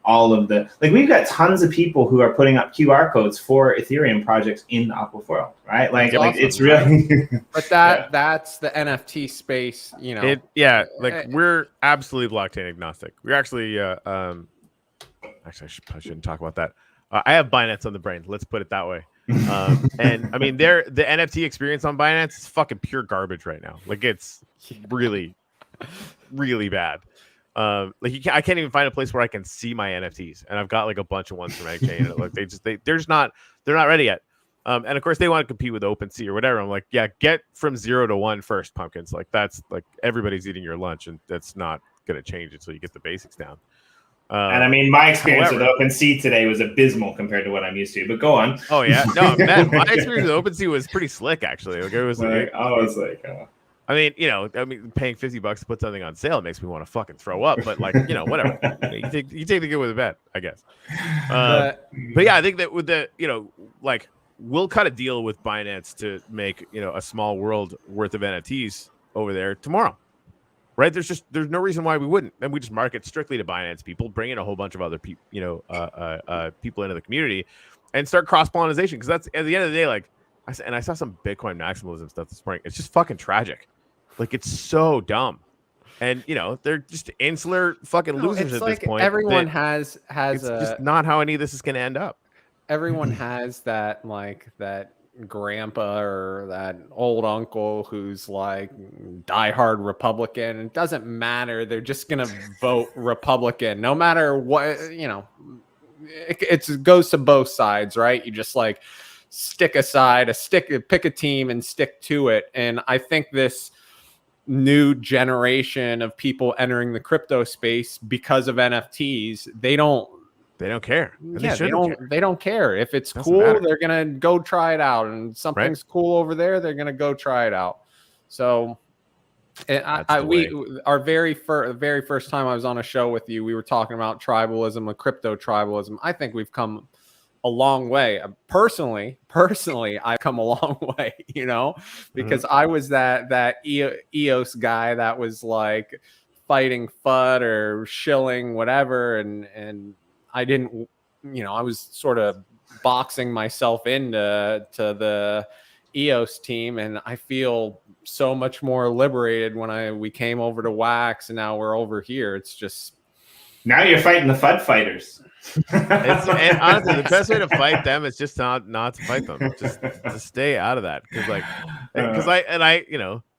all of the, like, we've got tons of people who are putting up QR codes for Ethereum projects in the upper world, right? Like, awesome, it's really, but that's the NFT space, we're absolutely blockchain agnostic. We're actually, actually, I shouldn't talk about that. I have Binance on the brain. Let's put it that way. And I mean, the NFT experience on Binance is fucking pure garbage right now. Like, it's really, really bad. I can't even find a place where I can see my NFTs, and I've got like a bunch of ones from Egg and like they're not ready yet. And of course they want to compete with OpenSea or whatever. I'm like, yeah, get from 0 to 1 first, pumpkins. Like, that's like everybody's eating your lunch, and that's not going to change until you get the basics down. And I mean, my experience with OpenSea today was abysmal compared to what I'm used to. But go on. Oh yeah, no, man, my experience with OpenSea was pretty slick actually. Like it was like, I mean, paying $50 to put something on sale makes me want to fucking throw up. But like, whatever. You take the good with the bad, I guess. But yeah, I think that with the, like we'll cut a deal with Binance to make a small world worth of NFTs over there tomorrow. Right? There's no reason why we wouldn't, and we just market strictly to Binance people, bring in a whole bunch of other people, people into the community, and start cross pollination. Because that's at the end of the day, like I saw some Bitcoin maximalism stuff this morning. It's just fucking tragic. Like it's so dumb, and they're just insular fucking losers at this point. Everyone has it's just not how any of this is going to end up. Everyone has that grandpa or that old uncle who's like diehard Republican. It doesn't matter. They're just gonna vote Republican no matter what. It goes to both sides, right? You just like pick a team and stick to it. And I think this new generation of people entering the crypto space because of NFTs, they don't care. They don't care. If it's cool, they're gonna go try it out, and something's cool over there, they're gonna go try it out. So, our very first time I was on a show with you, we were talking about tribalism, crypto tribalism. I think we've come a long way. Personally, I've come a long way. Because I was that EOS guy that was like fighting FUD or shilling whatever, and I didn't, I was sort of boxing myself into the EOS team, and I feel so much more liberated when we came over to Wax, and now we're over here. It's just now you're fighting the FUD fighters. And honestly, the best way to fight them is just not to fight them, just to stay out of that,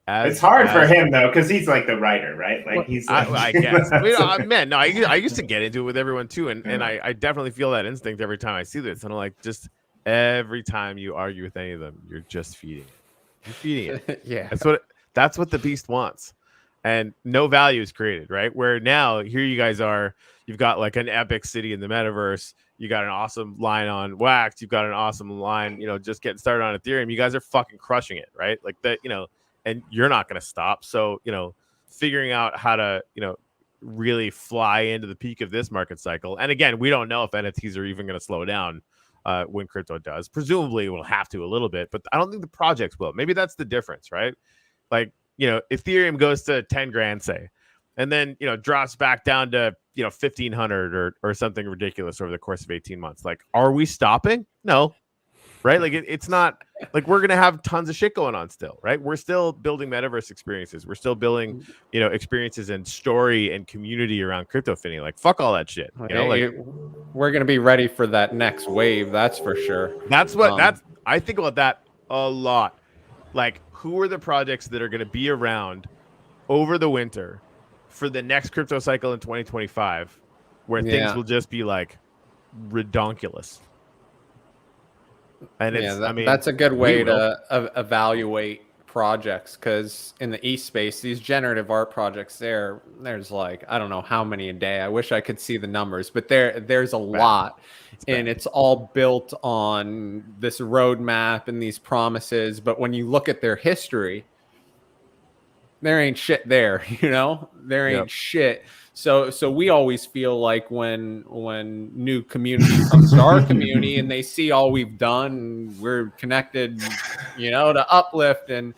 it's hard for him though, because he's like the writer, right? Like he's. I guess. I used to get into it with everyone too, and I definitely feel that instinct every time I see this, and I'm like, just every time you argue with any of them, you're just feeding it. You're feeding it. Yeah, that's what the beast wants, and no value is created, right? Where now here you guys are, you've got like an epic city in the metaverse. You got an awesome line on Wax. You've got an awesome line, just getting started on Ethereum. You guys are fucking crushing it, right? Like that, and you're not going to stop. So, figuring out how to, really fly into the peak of this market cycle. And again, we don't know if NFTs are even going to slow down when crypto does. Presumably we'll have to a little bit, but I don't think the projects will. Maybe that's the difference, right? Like, Ethereum goes to 10 grand, say, and then, drops back down to, 1,500 or something ridiculous over the course of 18 months. Like, are we stopping? No. Right? Like it's not like we're going to have tons of shit going on still, right? We're still building metaverse experiences. We're still building, experiences and story and community around crypto Finney. Like fuck all that shit. We're going to be ready for that next wave. That's for sure. I think about that a lot. Like who are the projects that are going to be around over the winter for the next crypto cycle in 2025 where things will just be like redonkulous. And that's a good way to evaluate projects, because in the East space, these generative art projects, there's like, I don't know how many a day. I wish I could see the numbers, but there's a lot, and it's all built on this roadmap and these promises. But when you look at their history, there ain't shit there, there ain't shit. So we always feel like when new community comes to our community and they see all we've done, we're connected, to Uplift, and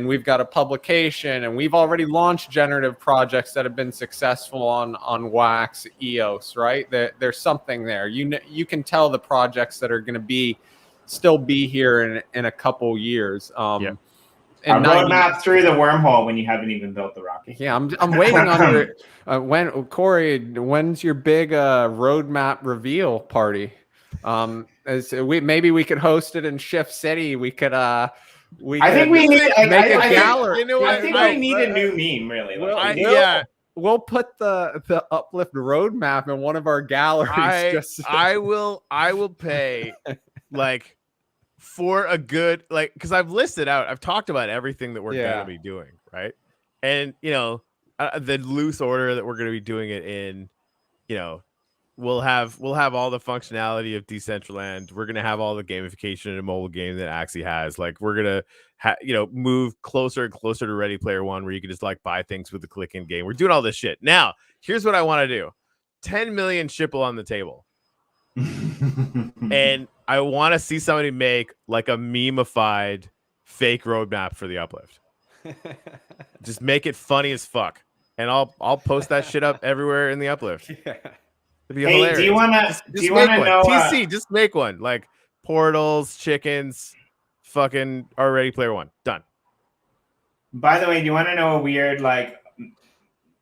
we've got a publication, and we've already launched generative projects that have been successful on Wax, EOS, right? There's something there. You can tell the projects that are going to still be here in a couple years. And roadmap through the wormhole when you haven't even built the rocket. Yeah, I'm waiting on your Corey. When's your big roadmap reveal party? Maybe we could host it in Shift City. We could. I think we need make a gallery. I think we need a new meme, really. We'll put the Uplift roadmap in one of our galleries. I will pay like. For a good, because I've listed out, I've talked about everything that we're going to be doing, right? And, the loose order that we're going to be doing it in, we'll have all the functionality of Decentraland. We're gonna have all the gamification in a mobile game that Axie has. Like we're gonna move closer and closer to Ready Player One, where you can just like buy things with a click in game. We're doing all this shit. Now, here's what I want to do: 10 million Shipple on the table, and I want to see somebody make like a meme-ified fake roadmap for the uplift. Just make it funny as fuck, and I'll post that shit up everywhere in the uplift. Yeah. It'd be Hey, hilarious. do you want to know? TC, just make one like portals, chickens, fucking Ready Player One. Done. By the way, do you want to know a weird like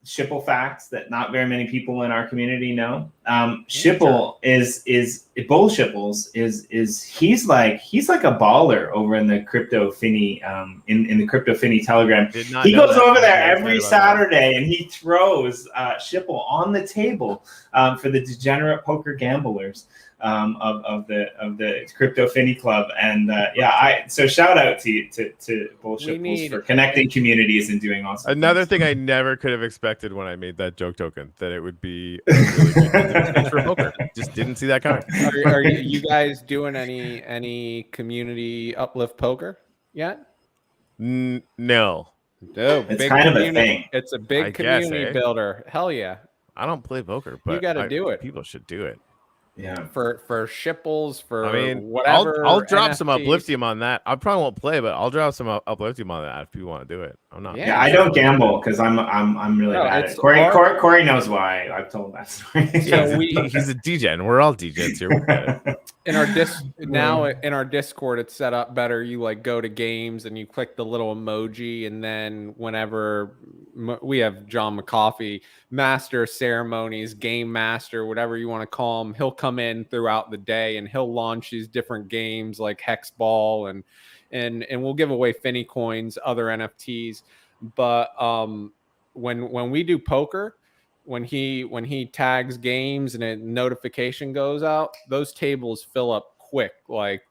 Shipple facts that not very many people in our community know? Shipple is both Shipples is he's like a baller over in the crypto Finney in the crypto Finney Telegram. He goes over there every Saturday and he throws Shipple on the table for the degenerate poker gamblers of the crypto Finney club. And so shout out to both Shipples for connecting communities and doing awesome Another things. thing I never could have expected when I made that joke token, that it would be a really good for poker. Just didn't see that coming. Are you guys doing any community uplift poker yet? No. No, It's kind of a thing. It's a big community builder. Hell yeah. I don't play poker, but you got to do it. People should do it. Yeah, for Shipples, for whatever. I'll drop NFTs. some upliftium on that. I probably won't play, but I'll drop some upliftium on that if people want to do it. I'm not. Yeah, I don't gamble because I'm really bad at it. Corey knows why. I've told that story. So he's a DJ, and we're all DJs here. In our Discord, it's set up better. You like go to games and you click the little emoji, and then whenever we have John McCoffey, master ceremonies, game master, whatever you want to call him, he'll come in throughout the day and he'll launch these different games like Hex Ball and we'll give away Finney coins, other NFTs. But when we do poker, when he tags games and a notification goes out, those tables fill up quick. Like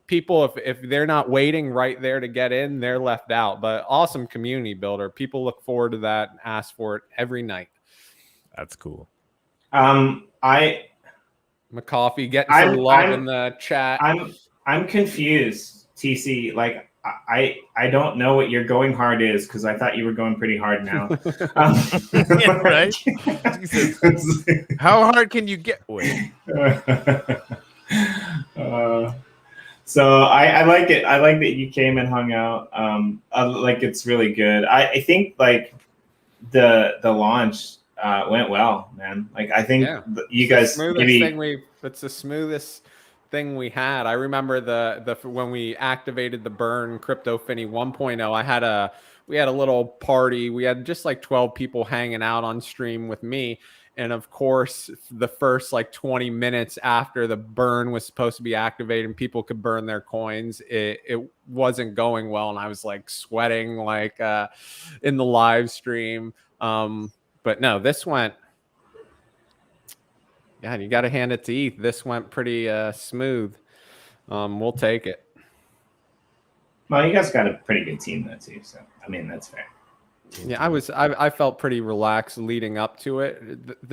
people, if they're not waiting right there to get in, they're left out. But awesome community builder. People look forward to that and ask for it every night. That's cool. McCoffey getting some love in the chat. I'm confused, TC. Like I don't know what your going hard is because I thought you were going pretty hard now. Yeah, right? Jesus. How hard can you get? Wait. So I like it. I like that you came and hung out. Like it's really good. I think like the launch went well, man. Like I think you guys it's the smoothest thing we had. I remember the when we activated the burn Crypto Finney 1.0, we had a little party. We had just like 12 people hanging out on stream with me. And of course, the first like 20 minutes after the burn was supposed to be activated and people could burn their coins, it wasn't going well. And I was like sweating like in the live stream. But no, this went, yeah, you got to hand it to ETH. This went pretty smooth. We'll take it. Well, you guys got a pretty good team though too. So I mean, that's fair. Yeah, I felt pretty relaxed leading up to it.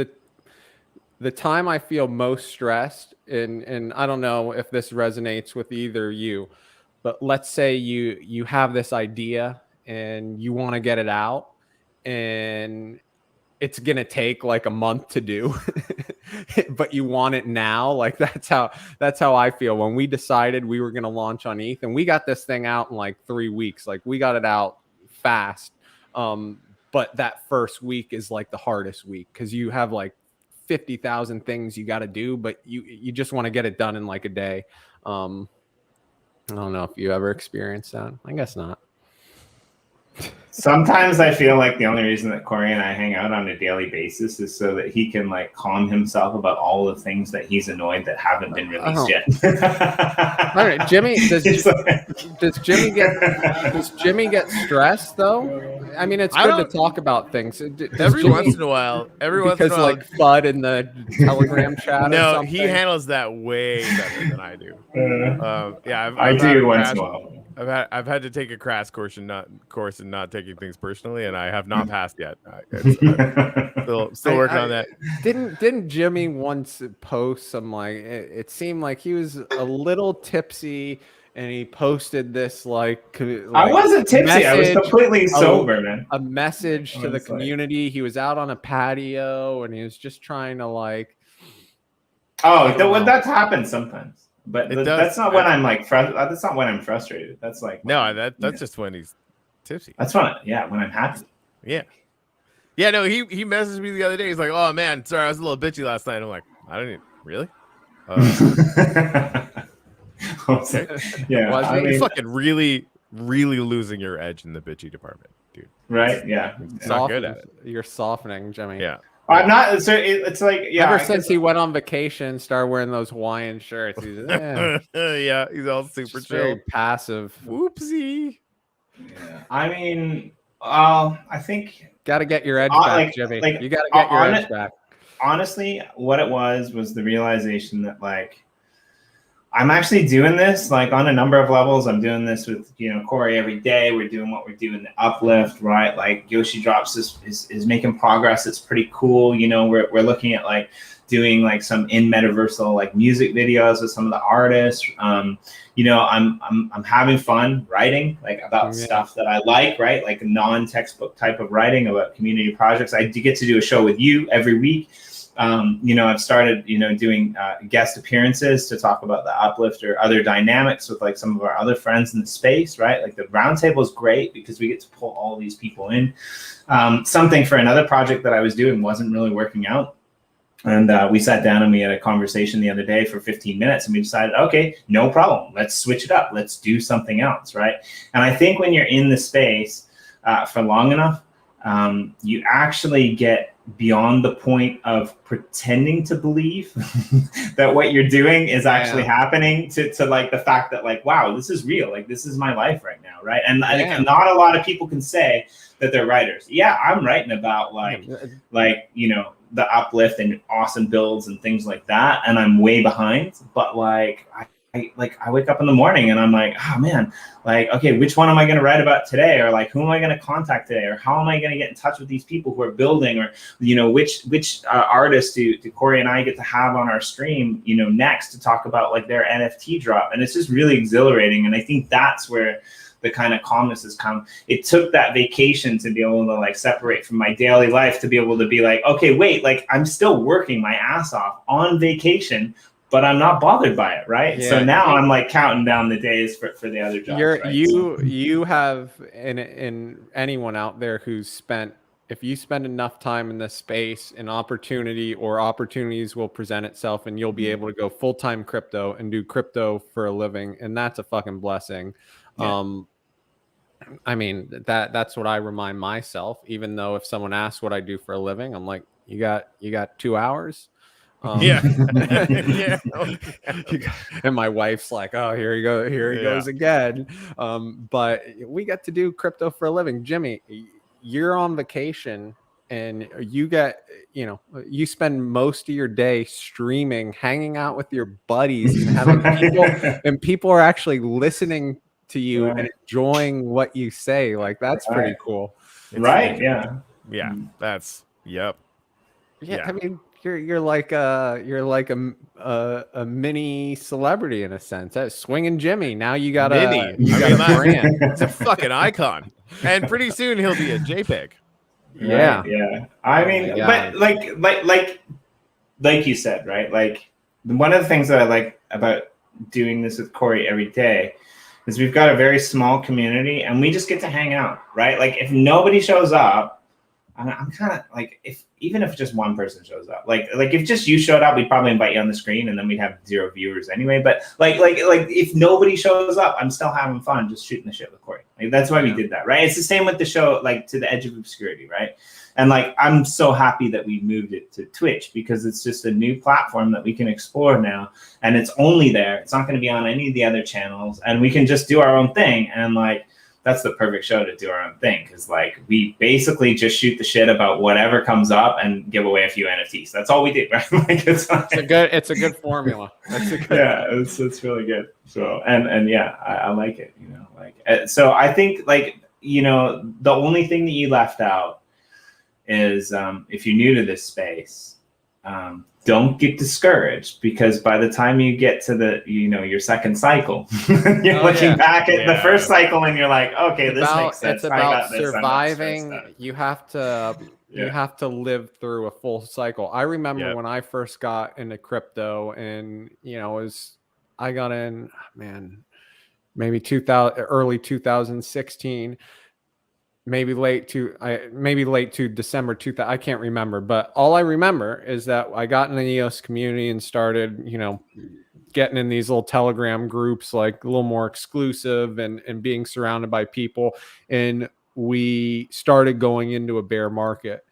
The time I feel most stressed, and I don't know if this resonates with either you, but let's say you have this idea and you want to get it out, and it's gonna take like a month to do, but you want it now. Like that's how I feel. When we decided we were gonna launch on ETH, and we got this thing out in like 3 weeks. Like we got it out fast. But that first week is like the hardest week because you have like 50,000 things you got to do, but you just want to get it done in like a day. I don't know if you ever experienced that. I guess not. Sometimes I feel like the only reason that Corey and I hang out on a daily basis is so that he can like calm himself about all the things that he's annoyed that haven't been released yet. All right, Jimmy, does Jimmy get stressed though? I mean, it's good to talk about things. Every once in a while, like FUD in the Telegram chat. No, he handles that way better than I do. I do once in a while. I've had to take a crash course in not taking things personally, and I have not passed yet. I'm still working on that. Didn't Jimmy once post some like it seemed like he was a little tipsy, and he posted this like I wasn't tipsy. I was completely sober, man. A message to the community. He was out on a patio, and he was just trying to like. That happens sometimes. But that's not when I'm like that's not when I'm frustrated. That's like that's just when he's tipsy. That's when when I'm happy. Yeah. No, he messaged me the other day. He's like, "Oh man, sorry, I was a little bitchy last night." I'm like, "I don't even really." Okay. Yeah, I mean, you're fucking really losing your edge in the bitchy department, dude. Right? Yeah. Not good at it. You're softening, Jimmy. Yeah. I'm not. So it's like Ever since he went on vacation, started wearing those Hawaiian shirts. He's yeah, he's all super chill, very passive. Whoopsie. Yeah. I mean, I think got to get your edge back, Jimmy. You got to get your edge back. Honestly, what it was the realization that like I'm actually doing this like on a number of levels. I'm doing this with Corey every day. We're doing what we're doing, the uplift, right? Like Yoshi Drops is making progress. It's pretty cool. We're looking at like doing like some in metaversal like music videos with some of the artists. I'm having fun writing like about stuff that I like, right? Like a non-textbook type of writing about community projects. I do get to do a show with you every week. I've started, doing guest appearances to talk about the uplift or other dynamics with like some of our other friends in the space, right? Like the roundtable is great because we get to pull all these people in. Something for another project that I was doing wasn't really working out. And we sat down and we had a conversation the other day for 15 minutes and we decided, okay, no problem. Let's switch it up. Let's do something else, right? And I think when you're in the space for long enough, you actually get beyond the point of pretending to believe that what you're doing is actually happening to like the fact that like, wow, this is real. Like this is my life right now. Right. And I think not a lot of people can say that they're writers. Yeah. I'm writing about the uplift and awesome builds and things like that. And I'm way behind, but like, I wake up in the morning and I'm like, oh man, like, okay, which one am I going to write about today? Or like, who am I going to contact today? Or how am I going to get in touch with these people who are building? Or, which artists do Corey and I get to have on our stream, next to talk about like their NFT drop. And it's just really exhilarating. And I think that's where the kind of calmness has come. It took that vacation to be able to like separate from my daily life to be able to be like, okay, wait, like I'm still working my ass off on vacation, but I'm not bothered by it, right? Yeah. So now I'm like counting down the days for the other jobs. You have, and anyone out there who's spent, if you spend enough time in this space, an opportunity or opportunities will present itself and you'll be able to go full-time crypto and do crypto for a living. And that's a fucking blessing. Yeah. I mean, that's what I remind myself, even though if someone asks what I do for a living, I'm like, you got 2 hours. Yeah. And my wife's like, oh, here he goes again. But we get to do crypto for a living. Jimmy, you're on vacation and you you spend most of your day streaming, hanging out with your buddies and having and people are actually listening to you and enjoying what you say. Like that's pretty cool. Right. Yeah. That's Yeah. I mean, you're like a mini celebrity in a sense. That's Swinging Jimmy. Now you got a brand. It's a fucking icon, and pretty soon he'll be a JPEG. Yeah, right, yeah. I mean, but like you said, right? Like one of the things that I like about doing this with Corey every day is we've got a very small community, and we just get to hang out, right? Like if nobody shows up, I'm kind of like, even if just one person shows up, like if just you showed up, we'd probably invite you on the screen and then we'd have 0 viewers anyway. But like if nobody shows up, I'm still having fun just shooting the shit with Corey. Like that's why we did that, right? It's the same with the show, like To the Edge of Obscurity, right? And like I'm so happy that we moved it to Twitch because it's just a new platform that we can explore now, and it's only there. It's not going to be on any of the other channels, and we can just do our own thing. And like that's the perfect show to do our own thing, because like we basically just shoot the shit about whatever comes up and give away a few NFTs. That's all we do. Right? Like it's a good formula. That's a good yeah, it's really good. So and yeah, I like it. You know, like so I think like the only thing that you left out is if you're new to this space. Don't get discouraged, because by the time you get to the your second cycle, you're looking back at the first cycle and you're like, okay, this makes sense. It's about surviving. You have to live through a full cycle. I remember when I first got into crypto, and I got in, maybe early 2016. Maybe late to December 2000. I can't remember, but all I remember is that I got in the EOS community and started, getting in these little Telegram groups, like a little more exclusive, and being surrounded by people. And we started going into a bear market.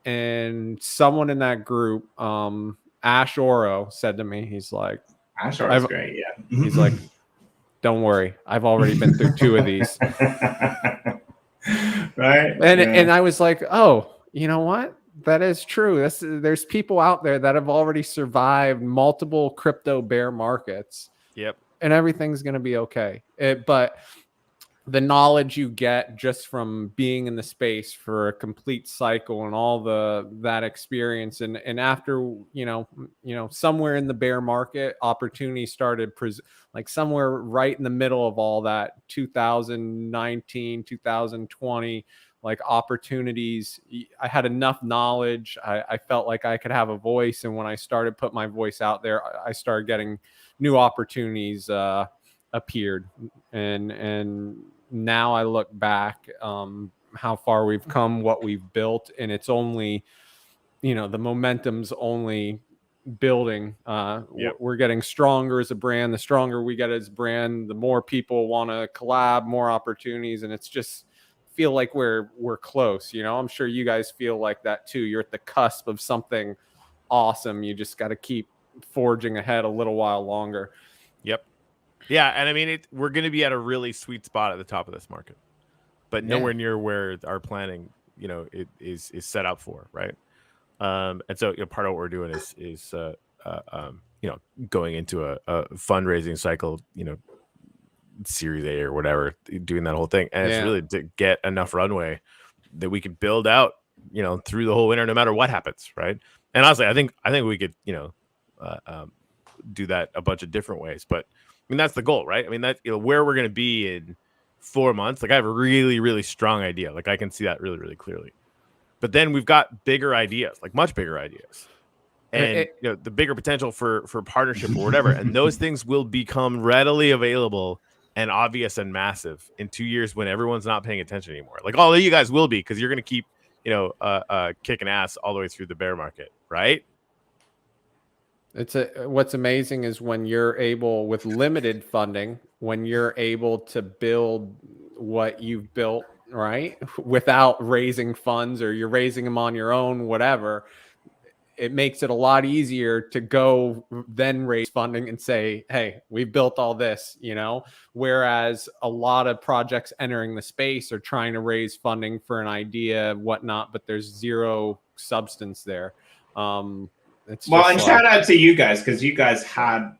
And someone in that group, Ash Oro, said to me, he's like, Ash Oro's great, yeah. He's like, don't worry, I've already been through 2 of these. Right. And I was like, oh, you know what? That is true. There's people out there that have already survived multiple crypto bear markets. Yep. And everything's going to be okay. But the knowledge you get just from being in the space for a complete cycle and all that experience, and after somewhere in the bear market, opportunity started like somewhere right in the middle of all that, 2019 2020, like opportunities. I had enough knowledge. I felt like I could have a voice, and when I started putting my voice out there, I started getting new opportunities appeared, and now I look back how far we've come, what we've built, and it's only the momentum's only building. We're getting stronger as a brand. The stronger we get as a brand, the more people want to collab, more opportunities, and it's just feel like we're close. I'm sure you guys feel like that too. You're at the cusp of something awesome. You just got to keep forging ahead a little while longer. Yep. Yeah, and I mean, we're going to be at a really sweet spot at the top of this market, but nowhere near where our planning, is set up for, right? And so part of what we're doing is going into a fundraising cycle, Series A or whatever, doing that whole thing, and it's really to get enough runway that we can build out, through the whole winter, no matter what happens, right? And honestly, I think we could, do that a bunch of different ways, but I mean, that's the goal, right? I mean, that where we're going to be in 4 months. Like I have a really, really strong idea. Like I can see that really, really clearly. But then we've got bigger ideas, like much bigger ideas, and the bigger potential for partnership or whatever. And those things will become readily available and obvious and massive in 2 years when everyone's not paying attention anymore. Like all of you guys will be, because you're going to keep kicking ass all the way through the bear market, right? What's amazing is when you're able, with limited funding, when you're able to build what you've built, right, without raising funds, or you're raising them on your own, whatever, it makes it a lot easier to go then raise funding and say, hey, we've built all this, whereas a lot of projects entering the space are trying to raise funding for an idea, whatnot, but there's zero substance there. Shout out to you guys, because you guys had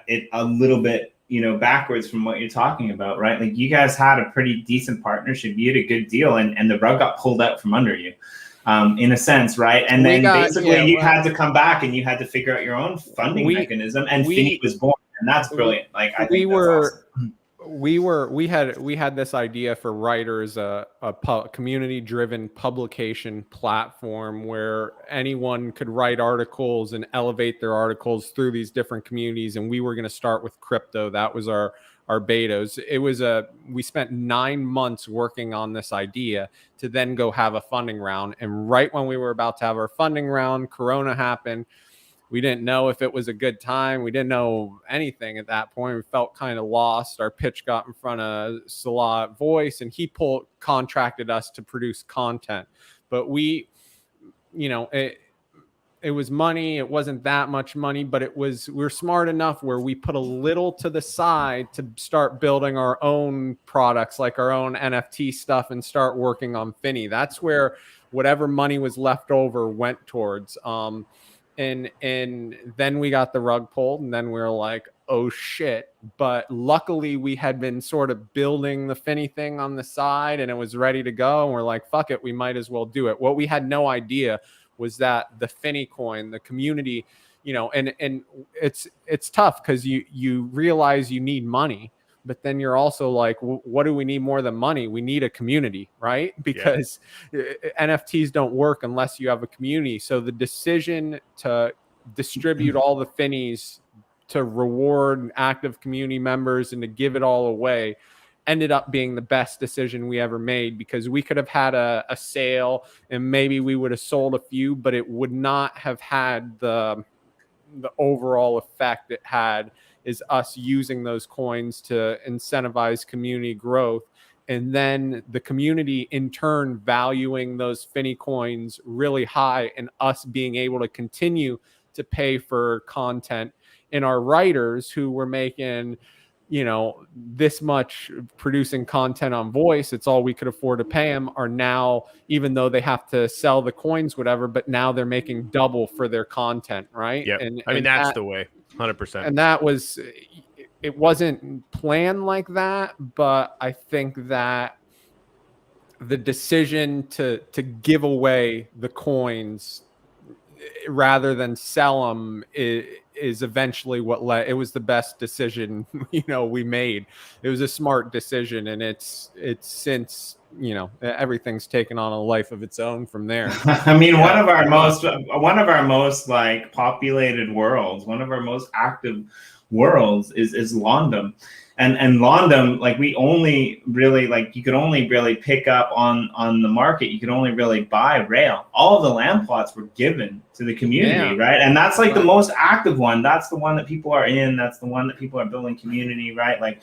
it a little bit, backwards from what you're talking about, right? Like you guys had a pretty decent partnership. You had a good deal, and the rug got pulled out from under you, in a sense, right? And then you had to come back and you had to figure out your own funding mechanism, and Finney was born, and that's brilliant. Like I think that's awesome. We had this idea for writers, a community-driven publication platform where anyone could write articles and elevate their articles through these different communities. And we were going to start with crypto. That was our betas. We spent 9 months working on this idea to then go have a funding round. And right when we were about to have our funding round, Corona happened. We didn't know if it was a good time. We didn't know anything at that point. We felt kind of lost. Our pitch got in front of Salah at Voice, and he contracted us to produce content. But it's it was money. It wasn't that much money, but we're smart enough where we put a little to the side to start building our own products, like our own NFT stuff, and start working on Finney. That's where whatever money was left over went towards. And then we got the rug pulled, and then we were like, oh shit. But luckily we had been sort of building the Finney thing on the side, and it was ready to go. And we're like, fuck it, we might as well do it. What we had no idea was that the Finney coin, the community, and it's tough because you realize you need money, but then you're also like, what do we need more than money? We need a community, right? Because NFTs don't work unless you have a community. So the decision to distribute all the Finneys, to reward active community members, and to give it all away ended up being the best decision we ever made, because we could have had a sale and maybe we would have sold a few, but it would not have had the overall effect it had, is us using those coins to incentivize community growth. And then the community in turn valuing those Finney coins really high, and us being able to continue to pay for content. And our writers who were making, this much producing content on Voice, it's all we could afford to pay them, are now, even though they have to sell the coins, whatever, but now they're making double for their content, right? Yeah, and that's the way, 100%. And that was, it wasn't planned like that, but I think that the decision to give away the coins rather than sell them is eventually what led. It was the best decision we made. It was a smart decision, and it's since everything's taken on a life of its own from there. I mean, one of our most like populated worlds, one of our most active worlds is London. And London, like, we only really, like, you could only really pick up on the market. You could only really buy rail. All of the land plots were given to the community, right? And that's like the most active one. That's the one that people are in. That's the one that people are building community, right? Like,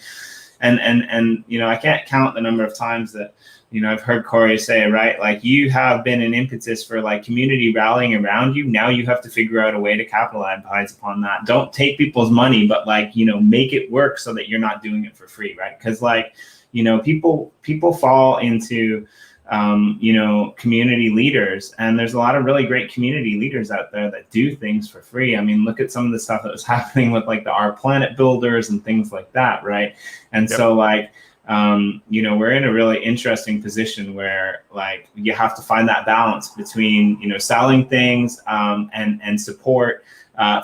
and I can't count the number of times that, I've heard Corey say, right, like, you have been an impetus for like community rallying around you. Now you have to figure out a way to capitalize upon that. Don't take people's money, but like, make it work so that you're not doing it for free, right? Because like, people fall into, community leaders, and there's a lot of really great community leaders out there that do things for free. I mean, look at some of the stuff that was happening with like the Our Planet builders and things like that, right? And so like, we're in a really interesting position where like you have to find that balance between, selling things and support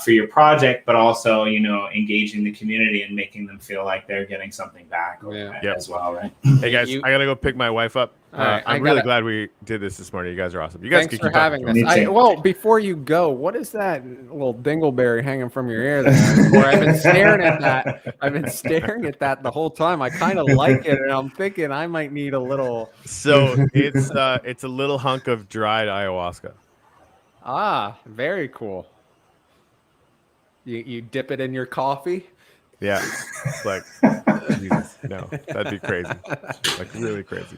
for your project, but also, engaging the community and making them feel like they're getting something back as well, right? Hey guys, I gotta go pick my wife up. I'm really glad we did this morning. You guys are awesome. You guys thanks for having this. Well, before you go, what is that little dingleberry hanging from your ear there? I've been staring at that. I've been staring at that the whole time. I kind of like it, and I'm thinking I might need a little. So it's a little hunk of dried ayahuasca. Ah, very cool. You dip it in your coffee? Yeah. It's like, Jesus, no, that'd be crazy. Like, really crazy.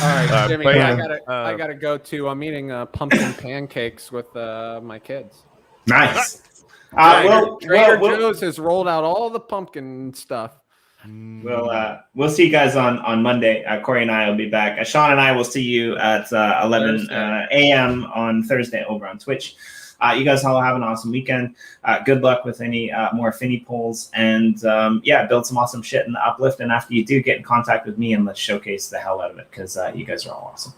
All right, Jimmy, I gotta go too. I'm eating pumpkin pancakes with my kids. Nice. Trader Joe's has rolled out all the pumpkin stuff. We'll see you guys on Monday. Corey and I will be back. Sean and I will see you at 11 a.m. on Thursday over on Twitch. You guys all have an awesome weekend. Good luck with any more Finney polls, and build some awesome shit in the uplift. And after you do, get in contact with me and let's showcase the hell out of it, because you guys are all awesome.